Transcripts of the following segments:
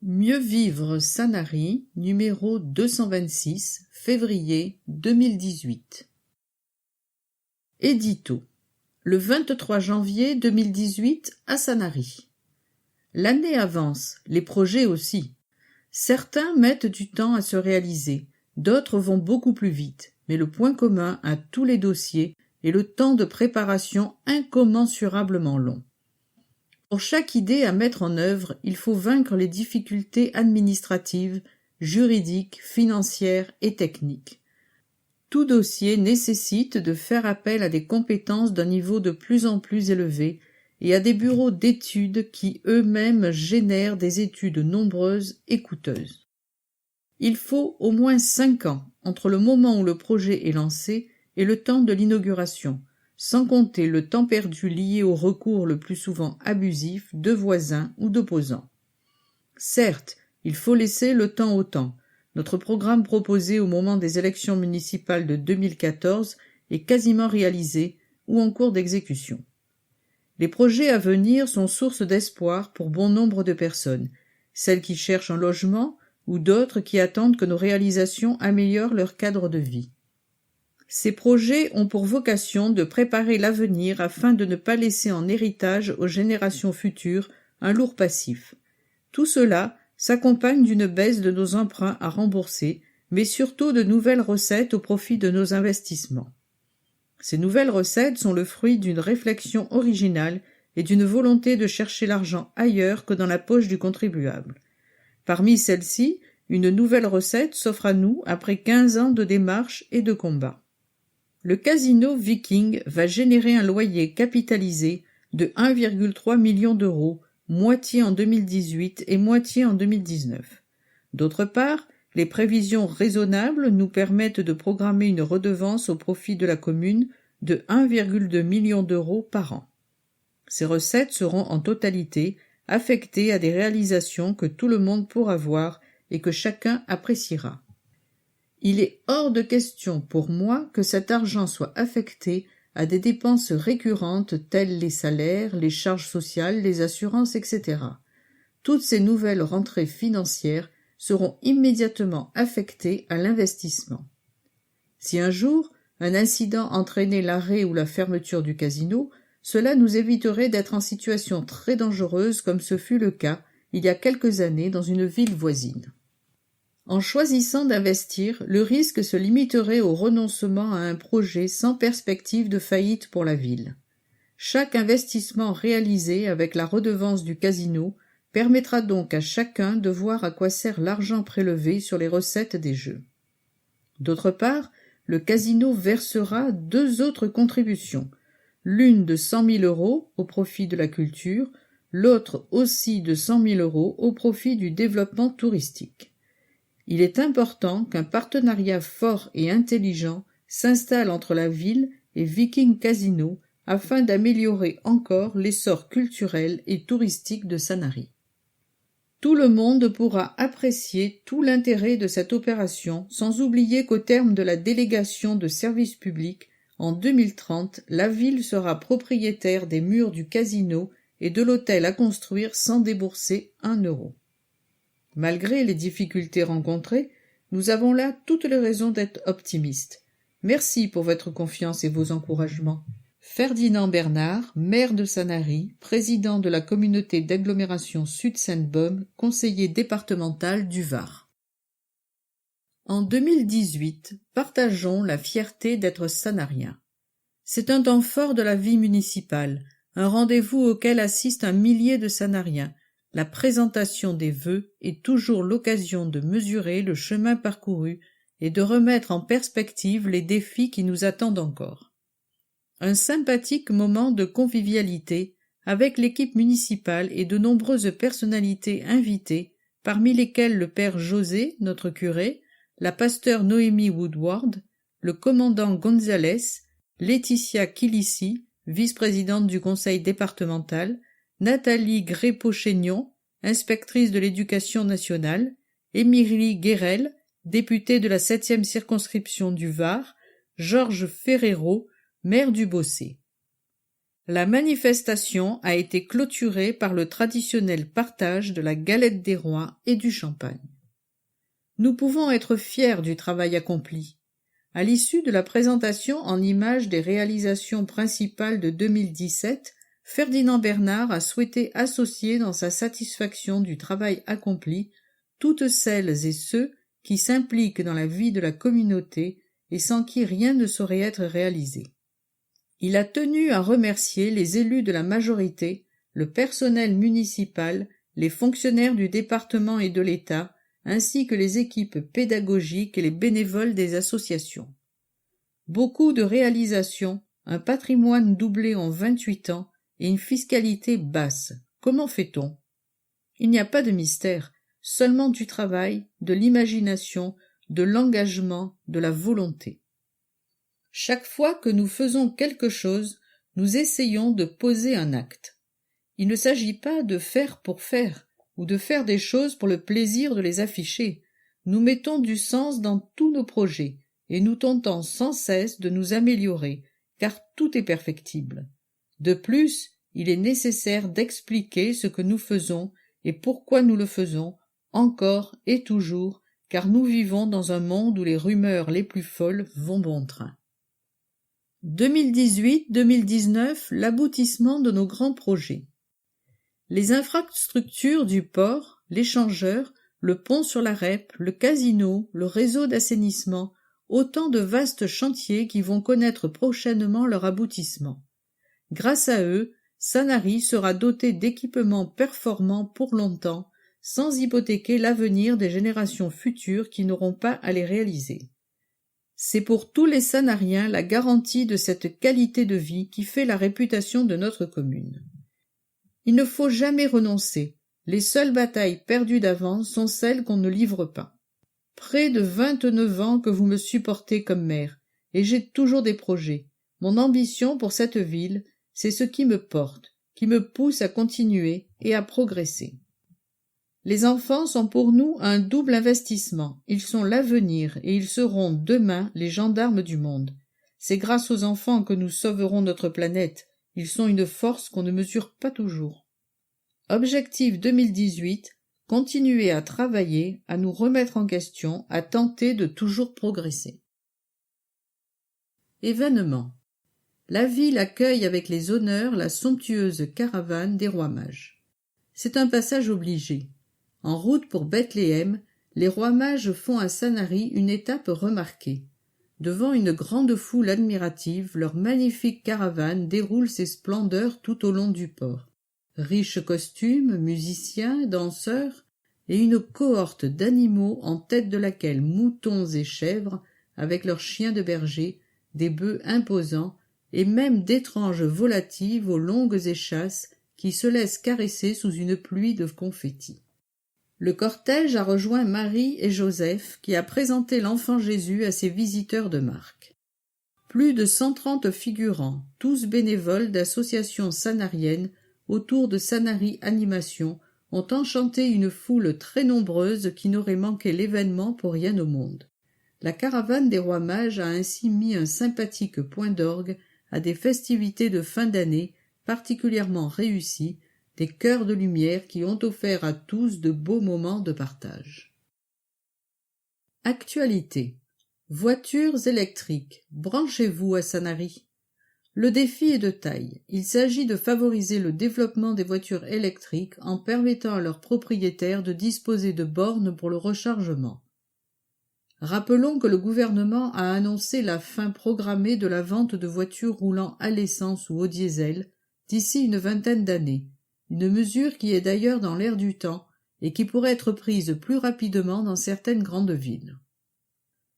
Mieux vivre Sanary, numéro 226, février 2018. Édito. Le 23 janvier 2018 à Sanary. L'année avance, les projets aussi. Certains mettent du temps à se réaliser, d'autres vont beaucoup plus vite, mais le point commun à tous les dossiers est le temps de préparation incommensurablement long. Pour chaque idée à mettre en œuvre, il faut vaincre les difficultés administratives, juridiques, financières et techniques. Tout dossier nécessite de faire appel à des compétences d'un niveau de plus en plus élevé et à des bureaux d'études qui eux-mêmes génèrent des études nombreuses et coûteuses. Il faut au moins 5 ans entre le moment où le projet est lancé et le temps de l'inauguration, sans compter le temps perdu lié au recours le plus souvent abusif de voisins ou d'opposants. Certes, il faut laisser le temps au temps. Notre programme proposé au moment des élections municipales de 2014 est quasiment réalisé ou en cours d'exécution. Les projets à venir sont source d'espoir pour bon nombre de personnes, celles qui cherchent un logement ou d'autres qui attendent que nos réalisations améliorent leur cadre de vie. Ces projets ont pour vocation de préparer l'avenir afin de ne pas laisser en héritage aux générations futures un lourd passif. Tout cela s'accompagne d'une baisse de nos emprunts à rembourser, mais surtout de nouvelles recettes au profit de nos investissements. Ces nouvelles recettes sont le fruit d'une réflexion originale et d'une volonté de chercher l'argent ailleurs que dans la poche du contribuable. Parmi celles-ci, une nouvelle recette s'offre à nous après 15 ans de démarches et de combats. Le casino Viking va générer un loyer capitalisé de 1,3 million d'euros, moitié en 2018 et moitié en 2019. D'autre part, les prévisions raisonnables nous permettent de programmer une redevance au profit de la commune de 1,2 million d'euros par an. Ces recettes seront en totalité affectées à des réalisations que tout le monde pourra voir et que chacun appréciera. Il est hors de question pour moi que cet argent soit affecté à des dépenses récurrentes telles les salaires, les charges sociales, les assurances, etc. Toutes ces nouvelles rentrées financières seront immédiatement affectées à l'investissement. Si un jour, un incident entraînait l'arrêt ou la fermeture du casino, cela nous éviterait d'être en situation très dangereuse comme ce fut le cas il y a quelques années dans une ville voisine. En choisissant d'investir, le risque se limiterait au renoncement à un projet sans perspective de faillite pour la ville. Chaque investissement réalisé avec la redevance du casino permettra donc à chacun de voir à quoi sert l'argent prélevé sur les recettes des jeux. D'autre part, le casino versera 2 autres contributions, l'une de 100 000 euros au profit de la culture, l'autre aussi de 100 000 euros au profit du développement touristique. Il est important qu'un partenariat fort et intelligent s'installe entre la ville et Viking Casino afin d'améliorer encore l'essor culturel et touristique de Sanary. Tout le monde pourra apprécier tout l'intérêt de cette opération, sans oublier qu'au terme de la délégation de services publics, en 2030, la ville sera propriétaire des murs du casino et de l'hôtel à construire sans débourser 1 euro. Malgré les difficultés rencontrées, nous avons là toutes les raisons d'être optimistes. Merci pour votre confiance et vos encouragements. Ferdinand Bernard, maire de Sanary, président de la communauté d'agglomération Sud-Sainte-Baume, conseiller départemental du Var. En 2018, partageons la fierté d'être sanariens. C'est un temps fort de la vie municipale, un rendez-vous auquel assistent un millier de sanariens. La présentation des vœux est toujours l'occasion de mesurer le chemin parcouru et de remettre en perspective les défis qui nous attendent encore. Un sympathique moment de convivialité avec l'équipe municipale et de nombreuses personnalités invitées, parmi lesquelles le père José, notre curé, la pasteure Noémie Woodward, le commandant Gonzalez, Laetitia Kilissi, vice-présidente du conseil départemental, Nathalie Grépot-Chénion, inspectrice de l'éducation nationale, Émilie Guérel, députée de la 7e circonscription du Var, Georges Ferrero, maire du Bossé. La manifestation a été clôturée par le traditionnel partage de la galette des rois et du champagne. Nous pouvons être fiers du travail accompli. À l'issue de la présentation en images des réalisations principales de 2017, Ferdinand Bernard a souhaité associer dans sa satisfaction du travail accompli toutes celles et ceux qui s'impliquent dans la vie de la communauté et sans qui rien ne saurait être réalisé. Il a tenu à remercier les élus de la majorité, le personnel municipal, les fonctionnaires du département et de l'État, ainsi que les équipes pédagogiques et les bénévoles des associations. Beaucoup de réalisations, un patrimoine doublé en 28 ans et une fiscalité basse. Comment fait-on? Il n'y a pas de mystère, seulement du travail, de l'imagination, de l'engagement, de la volonté. Chaque fois que nous faisons quelque chose, nous essayons de poser un acte. Il ne s'agit pas de faire pour faire, ou de faire des choses pour le plaisir de les afficher. Nous mettons du sens dans tous nos projets, et nous tentons sans cesse de nous améliorer, car tout est perfectible. De plus, il est nécessaire d'expliquer ce que nous faisons et pourquoi nous le faisons, encore et toujours, car nous vivons dans un monde où les rumeurs les plus folles vont bon train. 2018-2019, l'aboutissement de nos grands projets. Les infrastructures du port, l'échangeur, le pont sur la Rèpe, le casino, le réseau d'assainissement, autant de vastes chantiers qui vont connaître prochainement leur aboutissement. Grâce à eux, Sanary sera doté d'équipements performants pour longtemps, sans hypothéquer l'avenir des générations futures qui n'auront pas à les réaliser. C'est pour tous les Sanariens la garantie de cette qualité de vie qui fait la réputation de notre commune. Il ne faut jamais renoncer. Les seules batailles perdues d'avance sont celles qu'on ne livre pas. Près de 29 ans que vous me supportez comme maire, et j'ai toujours des projets. Mon ambition pour cette ville, c'est ce qui me porte, qui me pousse à continuer et à progresser. Les enfants sont pour nous un double investissement. Ils sont l'avenir et ils seront demain les gendarmes du monde. C'est grâce aux enfants que nous sauverons notre planète. Ils sont une force qu'on ne mesure pas toujours. Objectif 2018, continuer à travailler, à nous remettre en question, à tenter de toujours progresser. Événement. La ville accueille avec les honneurs la somptueuse caravane des rois mages. C'est un passage obligé. En route pour Bethléem, les rois mages font à Sanary une étape remarquée. Devant une grande foule admirative, leur magnifique caravane déroule ses splendeurs tout au long du port. Riches costumes, musiciens, danseurs, et une cohorte d'animaux en tête de laquelle moutons et chèvres, avec leurs chiens de berger, des bœufs imposants, et même d'étranges volatives aux longues échasses qui se laissent caresser sous une pluie de confettis. Le cortège a rejoint Marie et Joseph, qui a présenté l'enfant Jésus à ses visiteurs de marque. Plus de 130 figurants, tous bénévoles d'associations sanariennes autour de Sanary Animation, ont enchanté une foule très nombreuse qui n'aurait manqué l'événement pour rien au monde. La caravane des rois mages a ainsi mis un sympathique point d'orgue à des festivités de fin d'année particulièrement réussies, des chœurs de lumière qui ont offert à tous de beaux moments de partage. Actualité. Voitures électriques. Branchez-vous à Sanary. Le défi est de taille. Il s'agit de favoriser le développement des voitures électriques en permettant à leurs propriétaires de disposer de bornes pour le rechargement. Rappelons que le gouvernement a annoncé la fin programmée de la vente de voitures roulant à l'essence ou au diesel d'ici une vingtaine d'années, une mesure qui est d'ailleurs dans l'air du temps et qui pourrait être prise plus rapidement dans certaines grandes villes.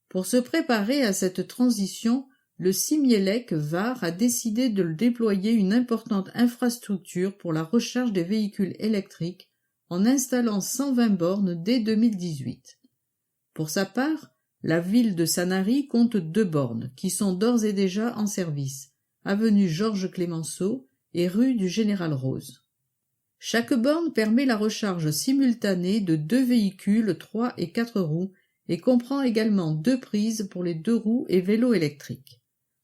Pour se préparer à cette transition, le Simielec Var a décidé de déployer une importante infrastructure pour la recharge des véhicules électriques en installant 120 bornes dès 2018. Pour sa part, la ville de Sanary compte 2 bornes qui sont d'ores et déjà en service, avenue Georges Clemenceau et rue du Général Rose. Chaque borne permet la recharge simultanée de 2 véhicules 3 et 4 roues et comprend également 2 prises pour les 2 roues et vélos électriques.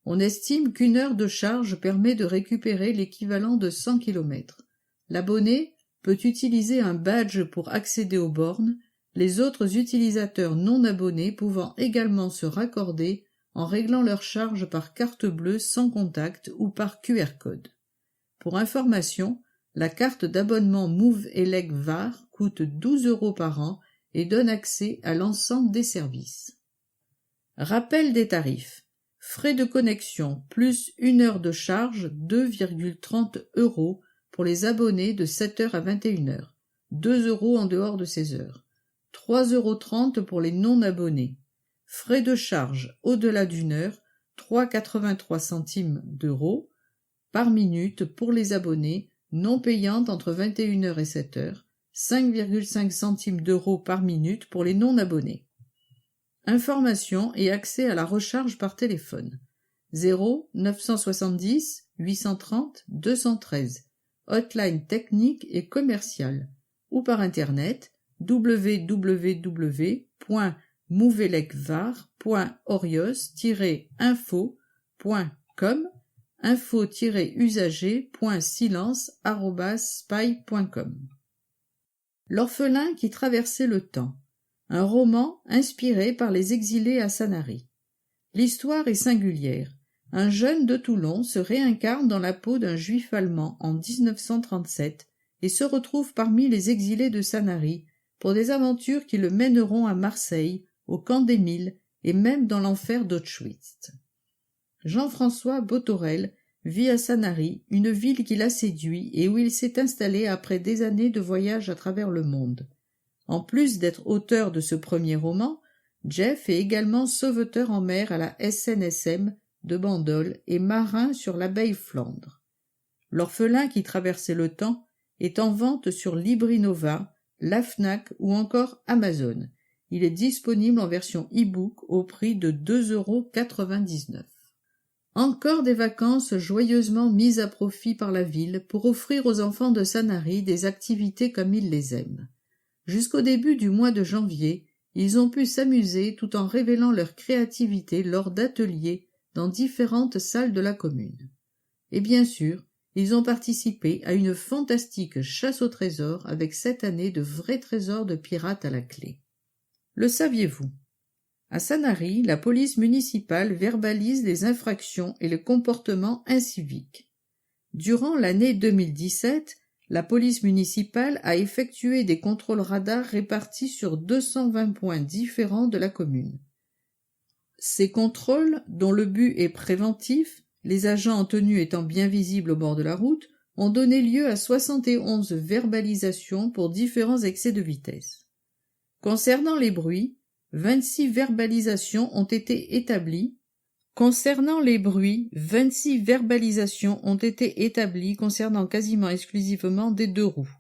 On estime qu'1 heure de charge permet de récupérer l'équivalent de 100 km. L'abonné peut utiliser un badge pour accéder aux bornes, les autres utilisateurs non abonnés pouvant également se raccorder en réglant leur charge par carte bleue sans contact ou par QR code. Pour information, la carte d'abonnement Move-Elec VAR coûte 12 € par an et donne accès à l'ensemble des services. Rappel des tarifs. Frais de connexion plus 1 heure de charge, 2,30 € pour les abonnés de 7 h à 21 h, 2 € en dehors de ces heures, 3,30 € pour les non-abonnés. Frais de charge au-delà d'1 heure, 3,83 centimes d'euros par minute pour les abonnés non payants entre 21 h et 7 h, 5,5 centimes d'euros par minute pour les non-abonnés. Informations et accès à la recharge par téléphone. 0 970 830 213, hotline technique et commerciale, ou par internet www.moveelecvar.orios-info.com, info-usager.silence@spy.com. L'orphelin qui traversait le temps. Un roman inspiré par les exilés à Sanary. L'histoire est singulière. Un jeune de Toulon se réincarne dans la peau d'un juif allemand en 1937 et se retrouve parmi les exilés de Sanary pour des aventures qui le mèneront à Marseille, au camp d'Émile et même dans l'enfer d'Auschwitz. Jean-François Botorel vit à Sanary, une ville qui l'a séduit et où il s'est installé après des années de voyage à travers le monde. En plus d'être auteur de ce premier roman, Jeff est également sauveteur en mer à la SNSM de Bandol et marin sur la baie Flandre. L'orphelin qui traversait le temps est en vente sur Librinova, la Fnac ou encore Amazon. Il est disponible en version e-book au prix de 2,99 €. Encore des vacances joyeusement mises à profit par la ville pour offrir aux enfants de Sanary des activités comme ils les aiment. Jusqu'au début du mois de janvier, ils ont pu s'amuser tout en révélant leur créativité lors d'ateliers dans différentes salles de la commune. Et bien sûr, ils ont participé à une fantastique chasse au trésor avec cette année de vrais trésors de pirates à la clé. Le saviez-vous ? À Sanary, la police municipale verbalise les infractions et le comportement incivique. Durant l'année 2017, la police municipale a effectué des contrôles radars répartis sur 220 points différents de la commune. Ces contrôles, dont le but est préventif, les agents en tenue étant bien visibles au bord de la route, ont donné lieu à 71 verbalisations pour différents excès de vitesse. Concernant les bruits, 26 verbalisations ont été établies. Concernant quasiment exclusivement des 2 roues.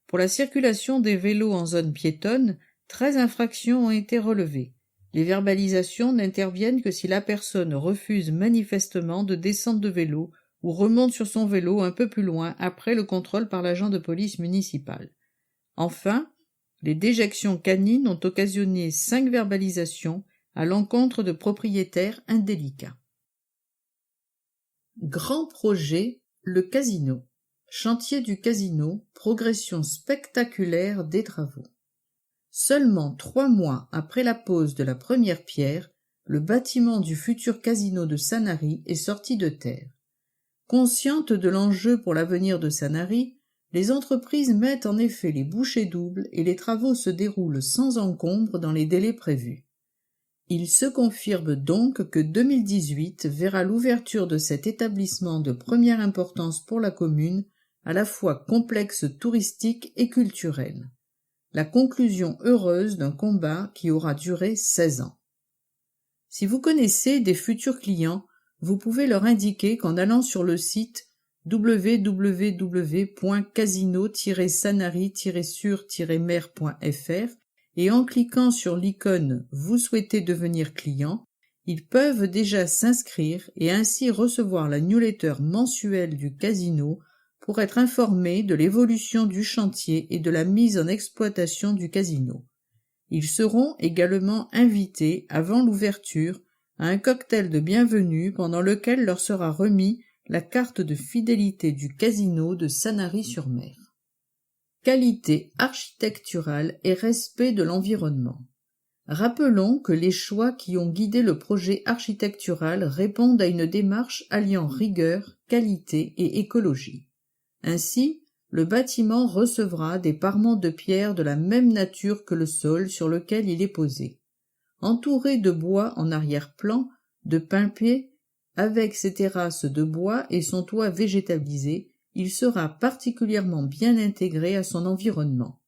Pour la circulation des vélos en zone piétonne, 13 infractions ont été relevées. Les verbalisations n'interviennent que si la personne refuse manifestement de descendre de vélo ou remonte sur son vélo un peu plus loin après le contrôle par l'agent de police municipal. Enfin, les déjections canines ont occasionné 5 verbalisations à l'encontre de propriétaires indélicats. Grand projet, le casino. Chantier du casino, progression spectaculaire des travaux. Seulement 3 mois après la pose de la première pierre, le bâtiment du futur casino de Sanary est sorti de terre. Conscientes de l'enjeu pour l'avenir de Sanary, les entreprises mettent en effet les bouchées doubles et les travaux se déroulent sans encombre dans les délais prévus. Il se confirme donc que 2018 verra l'ouverture de cet établissement de première importance pour la commune, à la fois complexe touristique et culturel. La conclusion heureuse d'un combat qui aura duré 16 ans. Si vous connaissez des futurs clients, vous pouvez leur indiquer qu'en allant sur le site www.casino-sanary-sur-mer.fr et en cliquant sur l'icône « Vous souhaitez devenir client », ils peuvent déjà s'inscrire et ainsi recevoir la newsletter mensuelle du casino pour être informés de l'évolution du chantier et de la mise en exploitation du casino. Ils seront également invités, avant l'ouverture, à un cocktail de bienvenue pendant lequel leur sera remis la carte de fidélité du casino de Sanary-sur-Mer. Qualité architecturale et respect de l'environnement. Rappelons que les choix qui ont guidé le projet architectural répondent à une démarche alliant rigueur, qualité et écologie. Ainsi, le bâtiment recevra des parements de pierre de la même nature que le sol sur lequel il est posé. Entouré de bois en arrière-plan, de pin-pied, avec ses terrasses de bois et son toit végétalisé, il sera particulièrement bien intégré à son environnement.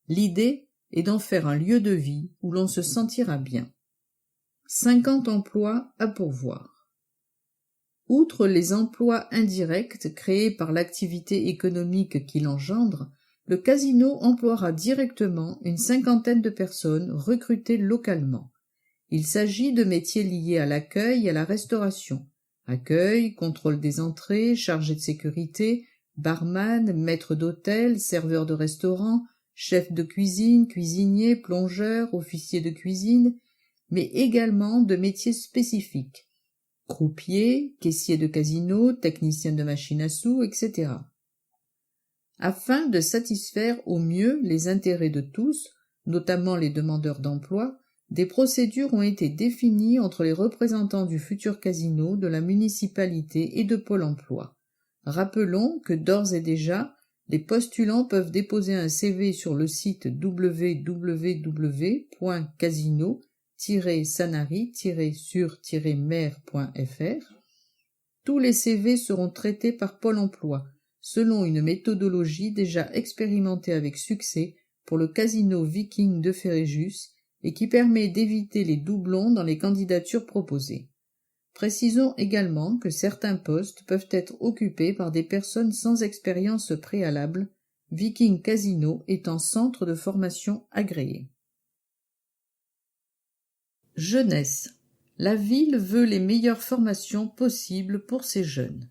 L'idée est d'en faire un lieu de vie où l'on se sentira bien. 50 emplois à pourvoir. Outre les emplois indirects créés par l'activité économique qu'il engendre, le casino emploiera directement une 50aine de personnes recrutées localement. Il s'agit de métiers liés à l'accueil et à la restauration. Accueil, contrôle des entrées, chargé de sécurité, barman, maître d'hôtel, serveur de restaurant, chef de cuisine, cuisinier, plongeur, officier de cuisine, mais également de métiers spécifiques. Croupier, caissier de casino, technicien de machine à sous, etc. Afin de satisfaire au mieux les intérêts de tous, notamment les demandeurs d'emploi, des procédures ont été définies entre les représentants du futur casino, de la municipalité et de Pôle emploi. Rappelons que d'ores et déjà, les postulants peuvent déposer un CV sur le site www.casino-sanary-sur-mer.fr. Tous les CV seront traités par Pôle emploi, selon une méthodologie déjà expérimentée avec succès pour le casino Viking de Fréjus et qui permet d'éviter les doublons dans les candidatures proposées. Précisons également que certains postes peuvent être occupés par des personnes sans expérience préalable, Viking Casino étant centre de formation agréé. Jeunesse. La ville veut les meilleures formations possibles pour ses jeunes.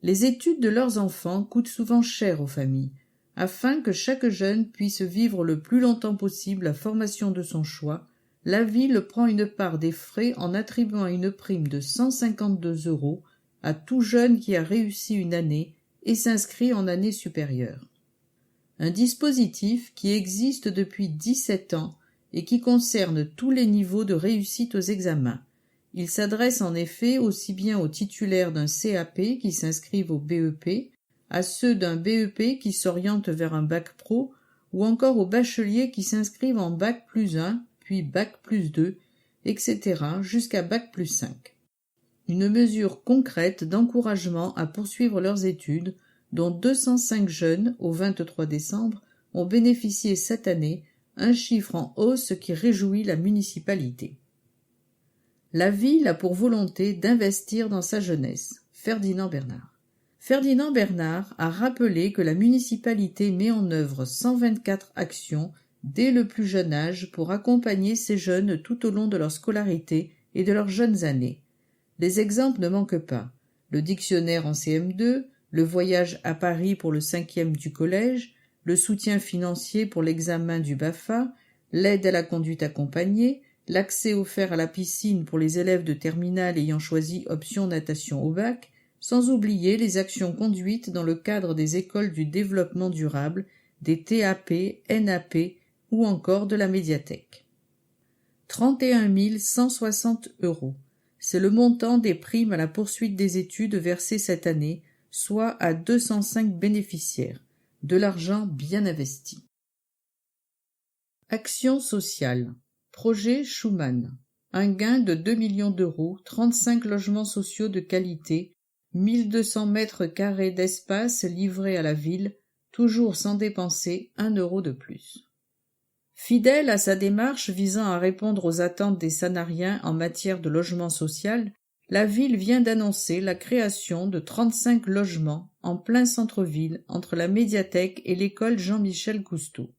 Les études de leurs enfants coûtent souvent cher aux familles. Afin que chaque jeune puisse vivre le plus longtemps possible la formation de son choix, la ville prend une part des frais en attribuant une prime de 152 € à tout jeune qui a réussi une année et s'inscrit en année supérieure. Un dispositif qui existe depuis 17 ans et qui concerne tous les niveaux de réussite aux examens. Il s'adresse en effet aussi bien aux titulaires d'un CAP qui s'inscrivent au BEP, à ceux d'un BEP qui s'orientent vers un bac pro ou encore aux bacheliers qui s'inscrivent en bac plus 1, puis bac plus 2, etc. jusqu'à bac plus 5. Une mesure concrète d'encouragement à poursuivre leurs études, dont 205 jeunes, au 23 décembre, ont bénéficié cette année, un chiffre en hausse qui réjouit la municipalité. La ville a pour volonté d'investir dans sa jeunesse. Ferdinand Bernard. Ferdinand Bernard a rappelé que la municipalité met en œuvre 124 actions dès le plus jeune âge pour accompagner ces jeunes tout au long de leur scolarité et de leurs jeunes années. Les exemples ne manquent pas. Le dictionnaire en CM2, le voyage à Paris pour le 5e du collège, le soutien financier pour l'examen du BAFA, l'aide à la conduite accompagnée, l'accès offert à la piscine pour les élèves de terminale ayant choisi option natation au bac, sans oublier les actions conduites dans le cadre des écoles du développement durable, des TAP, NAP ou encore de la médiathèque. 31 160 €. C'est le montant des primes à la poursuite des études versées cette année, soit à 205 bénéficiaires. De l'argent bien investi. Action sociale. Projet Schuman. Un gain de 2 millions d'euros, 35 logements sociaux de qualité, 1200 mètres carrés d'espace livrés à la ville, toujours sans dépenser 1 € de plus. Fidèle à sa démarche visant à répondre aux attentes des Sanariens en matière de logement social, la ville vient d'annoncer la création de 35 logements en plein centre-ville entre la médiathèque et l'école Jean-Michel Cousteau.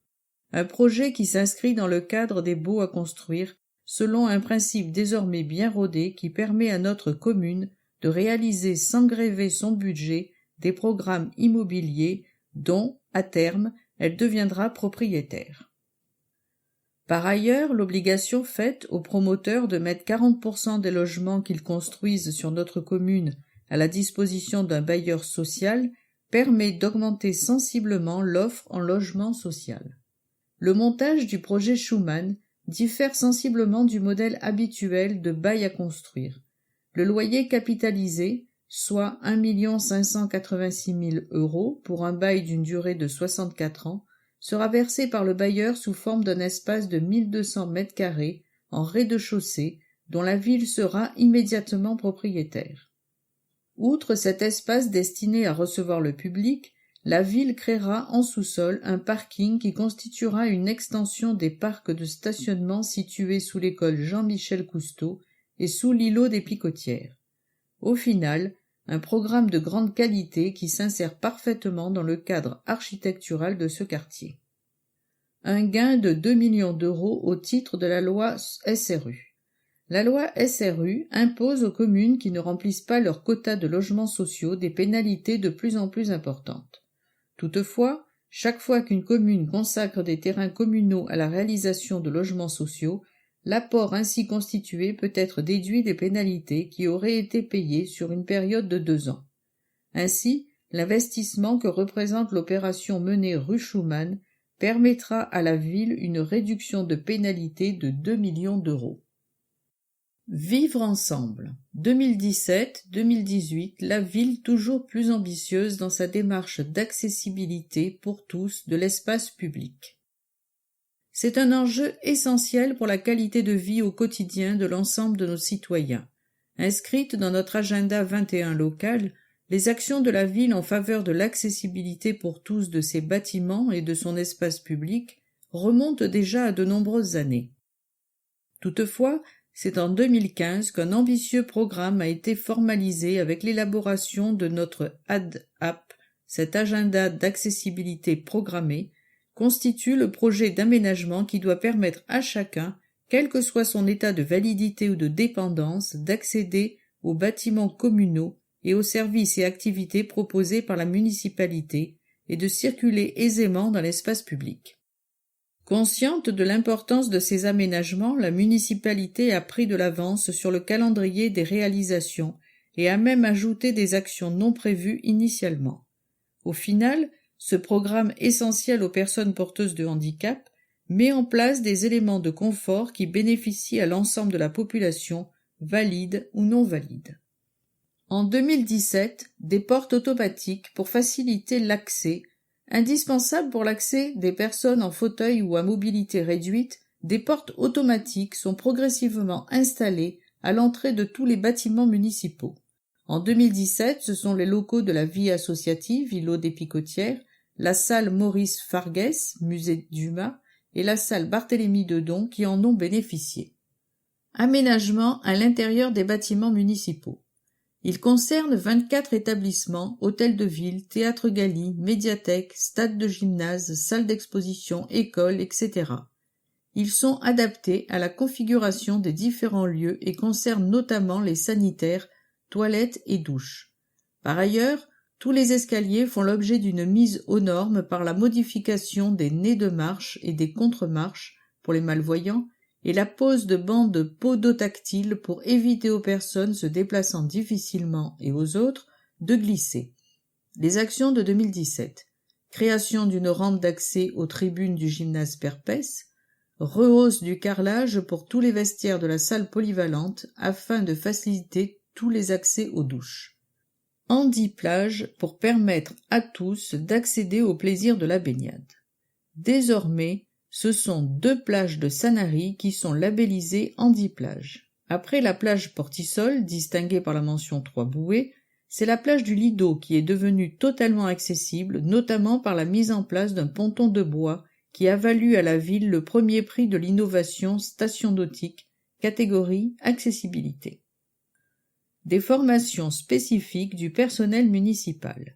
Un projet qui s'inscrit dans le cadre des baux à construire, selon un principe désormais bien rodé qui permet à notre commune de réaliser sans gréver son budget des programmes immobiliers dont, à terme, elle deviendra propriétaire. Par ailleurs, l'obligation faite aux promoteurs de mettre 40% des logements qu'ils construisent sur notre commune à la disposition d'un bailleur social permet d'augmenter sensiblement l'offre en logement social. Le montage du projet Schuman diffère sensiblement du modèle habituel de bail à construire. Le loyer capitalisé, soit 1 586 000 € pour un bail d'une durée de 64 ans, sera versé par le bailleur sous forme d'un espace de 1200 m² en rez-de-chaussée dont la ville sera immédiatement propriétaire. Outre cet espace destiné à recevoir le public, la ville créera en sous-sol un parking qui constituera une extension des parcs de stationnement situés sous l'école Jean-Michel Cousteau et sous l'îlot des Picotières. Au final, un programme de grande qualité qui s'insère parfaitement dans le cadre architectural de ce quartier. Un gain de 2 millions d'euros au titre de la loi SRU. La loi SRU impose aux communes qui ne remplissent pas leur quota de logements sociaux des pénalités de plus en plus importantes. Toutefois, chaque fois qu'une commune consacre des terrains communaux à la réalisation de logements sociaux, l'apport ainsi constitué peut être déduit des pénalités qui auraient été payées sur une période de 2 ans. Ainsi, l'investissement que représente l'opération menée rue Schuman permettra à la ville une réduction de pénalité de 2 millions d'euros. Vivre ensemble. 2017-2018, la ville toujours plus ambitieuse dans sa démarche d'accessibilité pour tous de l'espace public. C'est un enjeu essentiel pour la qualité de vie au quotidien de l'ensemble de nos citoyens. Inscrites dans notre agenda 21 local, les actions de la ville en faveur de l'accessibilité pour tous de ses bâtiments et de son espace public remontent déjà à de nombreuses années. Toutefois, c'est en 2015 qu'un ambitieux programme a été formalisé avec l'élaboration de notre ADAP, cet agenda d'accessibilité programmé, constitue le projet d'aménagement qui doit permettre à chacun, quel que soit son état de validité ou de dépendance, d'accéder aux bâtiments communaux et aux services et activités proposés par la municipalité et de circuler aisément dans l'espace public. Consciente de l'importance de ces aménagements, la municipalité a pris de l'avance sur le calendrier des réalisations et a même ajouté des actions non prévues initialement. Au final, ce programme essentiel aux personnes porteuses de handicap met en place des éléments de confort qui bénéficient à l'ensemble de la population, valide ou non valide. En 2017, des portes automatiques pour faciliter l'accès. Indispensables pour l'accès des personnes en fauteuil ou à mobilité réduite, des portes automatiques sont progressivement installées à l'entrée de tous les bâtiments municipaux. En 2017, ce sont les locaux de la vie associative, îlot des Picotières, la salle Maurice Farguès, musée Dumas, et la salle Barthélemy Dedon qui en ont bénéficié. Aménagement à l'intérieur des bâtiments municipaux. Il concerne 24 établissements, hôtels de ville, théâtres-galis, médiathèques, stades de gymnase, salles d'exposition, écoles, etc. Ils sont adaptés à la configuration des différents lieux et concernent notamment les sanitaires, toilettes et douches. Par ailleurs, tous les escaliers font l'objet d'une mise aux normes par la modification des nez de marche et des contre-marches pour les malvoyants et la pose de bandes podotactiles pour éviter aux personnes se déplaçant difficilement et aux autres de glisser. Les actions de 2017. Création d'une rampe d'accès aux tribunes du gymnase Perpès, rehausse du carrelage pour tous les vestiaires de la salle polyvalente afin de faciliter tous les accès aux douches. Handi-plage pour permettre à tous d'accéder au plaisir de la baignade. Désormais, ce sont 2 plages de Sanary qui sont labellisées Handi-plage. Après la plage Portisol, distinguée par la mention 3 bouées, c'est la plage du Lido qui est devenue totalement accessible, notamment par la mise en place d'un ponton de bois qui a valu à la ville le premier prix de l'innovation station nautique, catégorie accessibilité. Des formations spécifiques du personnel municipal.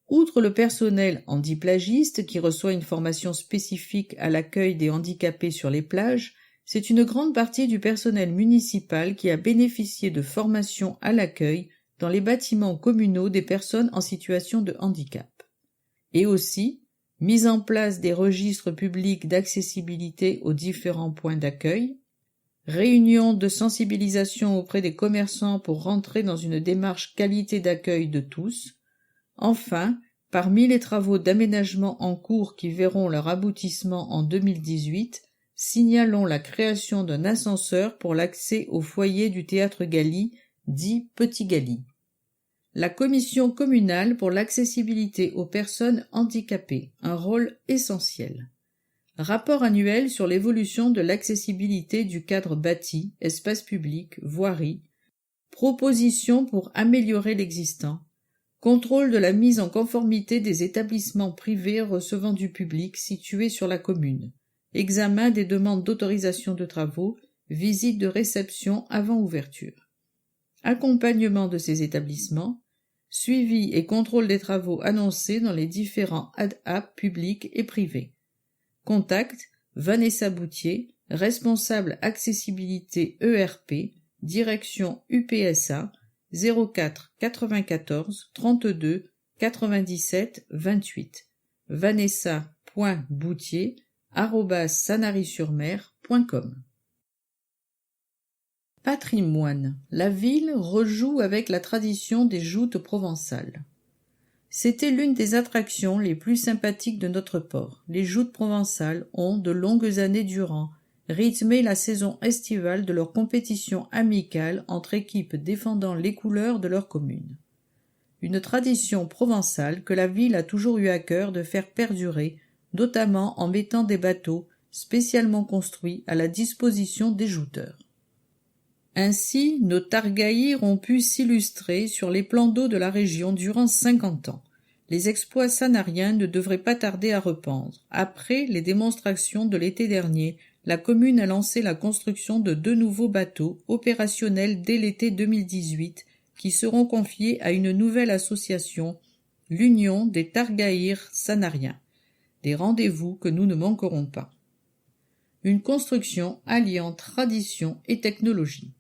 Outre le personnel handiplagiste qui reçoit une formation spécifique à l'accueil des handicapés sur les plages, c'est une grande partie du personnel municipal qui a bénéficié de formations à l'accueil dans les bâtiments communaux des personnes en situation de handicap. Et aussi, mise en place des registres publics d'accessibilité aux différents points d'accueil, réunion de sensibilisation auprès des commerçants pour rentrer dans une démarche qualité d'accueil de tous. Enfin, parmi les travaux d'aménagement en cours qui verront leur aboutissement en 2018, signalons la création d'un ascenseur pour l'accès au foyer du Théâtre Galy, dit Petit Galy. La commission communale pour l'accessibilité aux personnes handicapées, un rôle essentiel. Rapport annuel sur l'évolution de l'accessibilité du cadre bâti, espace public, voirie. Propositions pour améliorer l'existant. Contrôle de la mise en conformité des établissements privés recevant du public situés sur la commune. Examen des demandes d'autorisation de travaux. Visite de réception avant ouverture. Accompagnement de ces établissements. Suivi et contrôle des travaux annoncés dans les différents ADAP publics et privés. Contact Vanessa Boutier, responsable accessibilité ERP, direction UPSA 04 94 32 97 28. vanessa.boutier@sanary-sur-mer.com. Patrimoine. La ville rejoue avec la tradition des joutes provençales. C'était l'une des attractions les plus sympathiques de notre port. Les joutes provençales ont, de longues années durant, rythmé la saison estivale de leur compétition amicale entre équipes défendant les couleurs de leur commune. Une tradition provençale que la ville a toujours eu à cœur de faire perdurer, notamment en mettant des bateaux spécialement construits à la disposition des jouteurs. Ainsi, nos Targaïrs ont pu s'illustrer sur les plans d'eau de la région durant 50 ans. Les exploits sanariens ne devraient pas tarder à reprendre. Après les démonstrations de l'été dernier, la commune a lancé la construction de 2 nouveaux bateaux, opérationnels dès l'été 2018, qui seront confiés à une nouvelle association, l'Union des Targaïrs Sanariens. Des rendez-vous que nous ne manquerons pas. Une construction alliant tradition et technologie.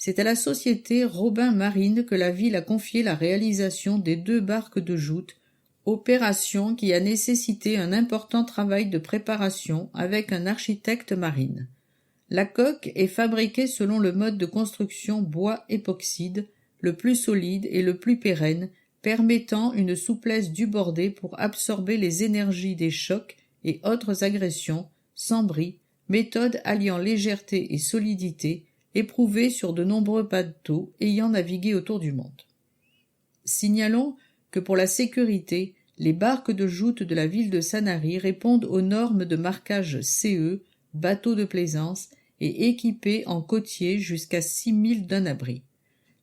C'est à la société Robin Marine que la ville a confié la réalisation des 2 barques de joute, opération qui a nécessité un important travail de préparation avec un architecte marine. La coque est fabriquée selon le mode de construction bois époxyde, le plus solide et le plus pérenne, permettant une souplesse du bordé pour absorber les énergies des chocs et autres agressions, sans bris, méthode alliant légèreté et solidité, éprouvée sur de nombreux bateaux ayant navigué autour du monde. Signalons que pour la sécurité, les barques de joute de la ville de Sanary répondent aux normes de marquage CE, bateaux de plaisance, et équipées en côtier jusqu'à 6000 d'un abri.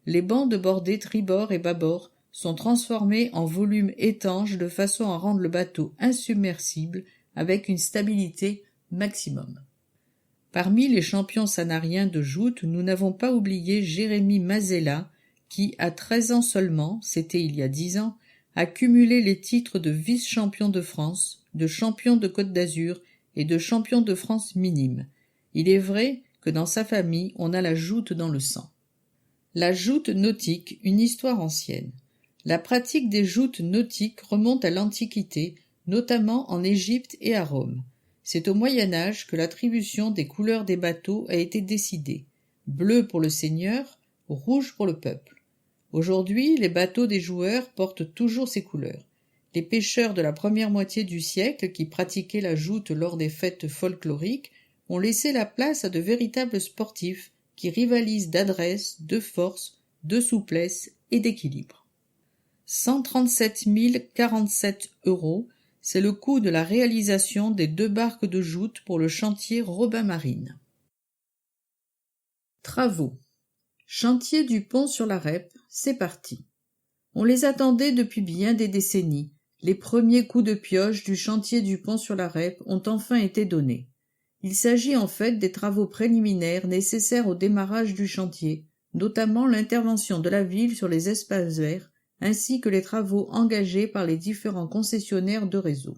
Les bandes bordées tribord et bâbord sont transformées en volume étanche de façon à rendre le bateau insubmersible avec une stabilité maximum. Parmi les champions sanariens de joute, nous n'avons pas oublié Jérémy Mazella, qui, à 13 ans seulement, c'était il y a 10 ans, a cumulé les titres de vice-champion de France, de champion de Côte d'Azur et de champion de France minime. Il est vrai que dans sa famille, on a la joute dans le sang. La joute nautique, une histoire ancienne. La pratique des joutes nautiques remonte à l'Antiquité, notamment en Égypte et à Rome. C'est au Moyen-Âge que l'attribution des couleurs des bateaux a été décidée. Bleu pour le seigneur, rouge pour le peuple. Aujourd'hui, les bateaux des joueurs portent toujours ces couleurs. Les pêcheurs de la première moitié du siècle, qui pratiquaient la joute lors des fêtes folkloriques, ont laissé la place à de véritables sportifs qui rivalisent d'adresse, de force, de souplesse et d'équilibre. 137 047 €, c'est le coût de la réalisation des 2 barques de joute pour le chantier Robin Marine. Travaux. Chantier du pont sur la Rèpe, c'est parti. On les attendait depuis bien des décennies. Les premiers coups de pioche du chantier du pont sur la Rèpe ont enfin été donnés. Il s'agit en fait des travaux préliminaires nécessaires au démarrage du chantier, notamment l'intervention de la ville sur les espaces verts, ainsi que les travaux engagés par les différents concessionnaires de réseau.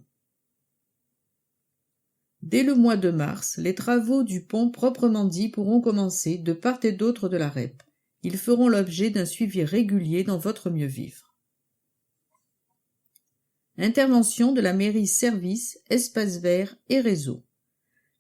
Dès le mois de mars, les travaux du pont proprement dit pourront commencer de part et d'autre de la Rèpe. Ils feront l'objet d'un suivi régulier dans votre mieux-vivre. Intervention de la mairie services, espaces verts et réseaux.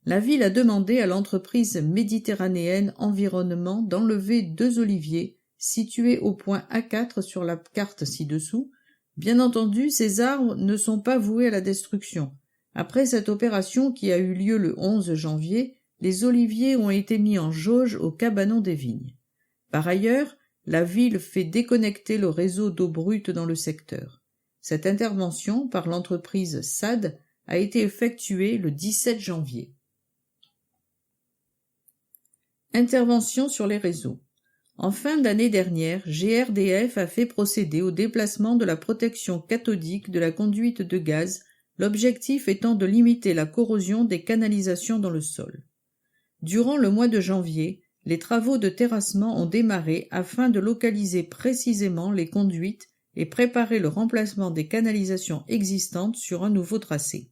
La ville a demandé à l'entreprise méditerranéenne Environnement d'enlever 2 oliviers situés au point A4 sur la carte ci-dessous. Bien entendu, ces arbres ne sont pas voués à la destruction. Après cette opération qui a eu lieu le 11 janvier, les oliviers ont été mis en jauge au cabanon des vignes. Par ailleurs, la ville fait déconnecter le réseau d'eau brute dans le secteur. Cette intervention par l'entreprise SAD a été effectuée le 17 janvier. Intervention sur les réseaux. En fin d'année dernière, GRDF a fait procéder au déplacement de la protection cathodique de la conduite de gaz, l'objectif étant de limiter la corrosion des canalisations dans le sol. Durant le mois de janvier, les travaux de terrassement ont démarré afin de localiser précisément les conduites et préparer le remplacement des canalisations existantes sur un nouveau tracé.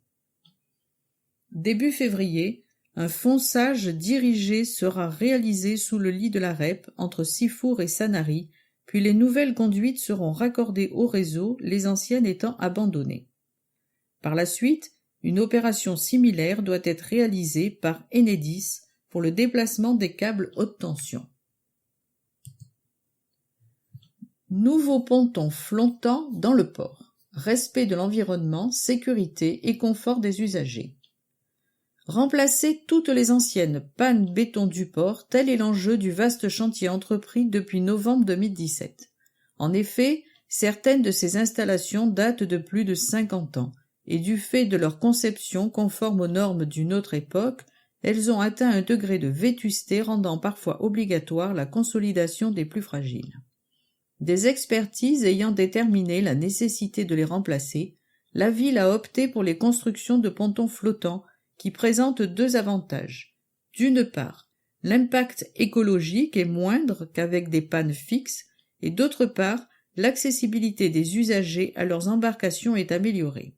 Début février, un fonçage dirigé sera réalisé sous le lit de la REP entre Sifour et Sanary, puis les nouvelles conduites seront raccordées au réseau, les anciennes étant abandonnées. Par la suite, une opération similaire doit être réalisée par Enedis pour le déplacement des câbles haute tension. Nouveau ponton flottant dans le port. Respect de l'environnement, sécurité et confort des usagers. Remplacer toutes les anciennes pannes béton du port, tel est l'enjeu du vaste chantier entrepris depuis novembre 2017. En effet, certaines de ces installations datent de plus de 50 ans, et du fait de leur conception conforme aux normes d'une autre époque, elles ont atteint un degré de vétusté rendant parfois obligatoire la consolidation des plus fragiles. Des expertises ayant déterminé la nécessité de les remplacer, la ville a opté pour les constructions de pontons flottants qui présentent 2 avantages. D'une part, l'impact écologique est moindre qu'avec des pannes fixes, et d'autre part, l'accessibilité des usagers à leurs embarcations est améliorée.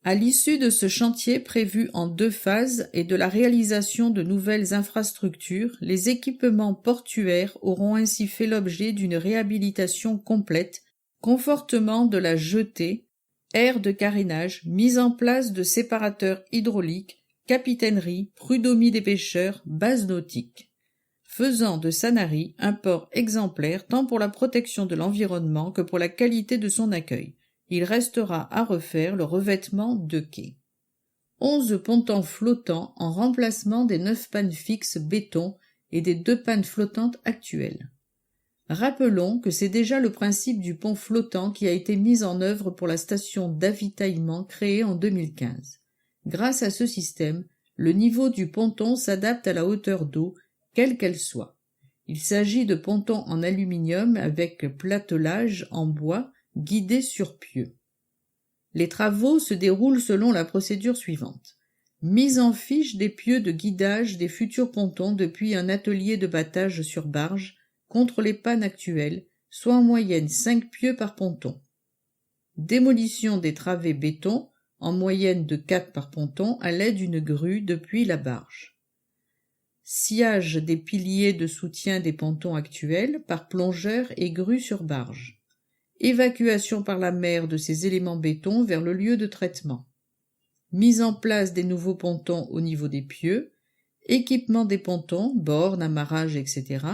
À l'issue de ce chantier prévu en 2 phases et de la réalisation de nouvelles infrastructures, les équipements portuaires auront ainsi fait l'objet d'une réhabilitation complète, confortement de la jetée, aires de carénage, mise en place de séparateurs hydrauliques, capitainerie, prud'homie des pêcheurs, base nautique, faisant de Sanary un port exemplaire tant pour la protection de l'environnement que pour la qualité de son accueil. Il restera à refaire le revêtement de quai. 11 pontons flottants en remplacement des 9 pannes fixes béton et des 2 pannes flottantes actuelles. Rappelons que c'est déjà le principe du pont flottant qui a été mis en œuvre pour la station d'avitaillement créée en 2015. Grâce à ce système, le niveau du ponton s'adapte à la hauteur d'eau, quelle qu'elle soit. Il s'agit de pontons en aluminium avec platelage en bois, guidés sur pieux. Les travaux se déroulent selon la procédure suivante. Mise en fiche des pieux de guidage des futurs pontons depuis un atelier de battage sur barge contre les pannes actuelles, soit en moyenne 5 pieux par ponton. Démolition des travées béton, en moyenne de 4 par ponton, à l'aide d'une grue depuis la barge. Sciage des piliers de soutien des pontons actuels par plongeur et grue sur barge. Évacuation par la mer de ces éléments béton vers le lieu de traitement. Mise en place des nouveaux pontons au niveau des pieux. Équipement des pontons, bornes, amarrages, etc.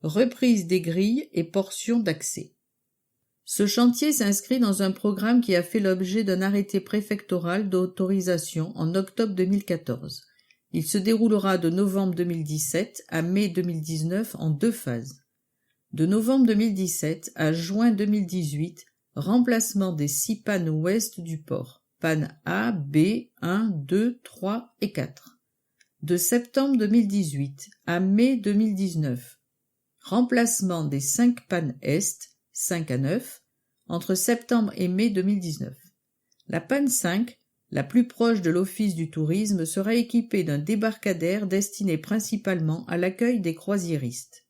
Reprise des grilles et portions d'accès. Ce chantier s'inscrit dans un programme qui a fait l'objet d'un arrêté préfectoral d'autorisation en octobre 2014. Il se déroulera de novembre 2017 à mai 2019 en 2 phases. De novembre 2017 à juin 2018, remplacement des 6 pannes ouest du port, pannes A, B, 1, 2, 3 et 4. De septembre 2018 à mai 2019, remplacement des 5 pannes est, 5 à 9, entre septembre et mai 2019. La panne 5, la plus proche de l'Office du tourisme, sera équipée d'un débarcadère destiné principalement à l'accueil des croisiéristes.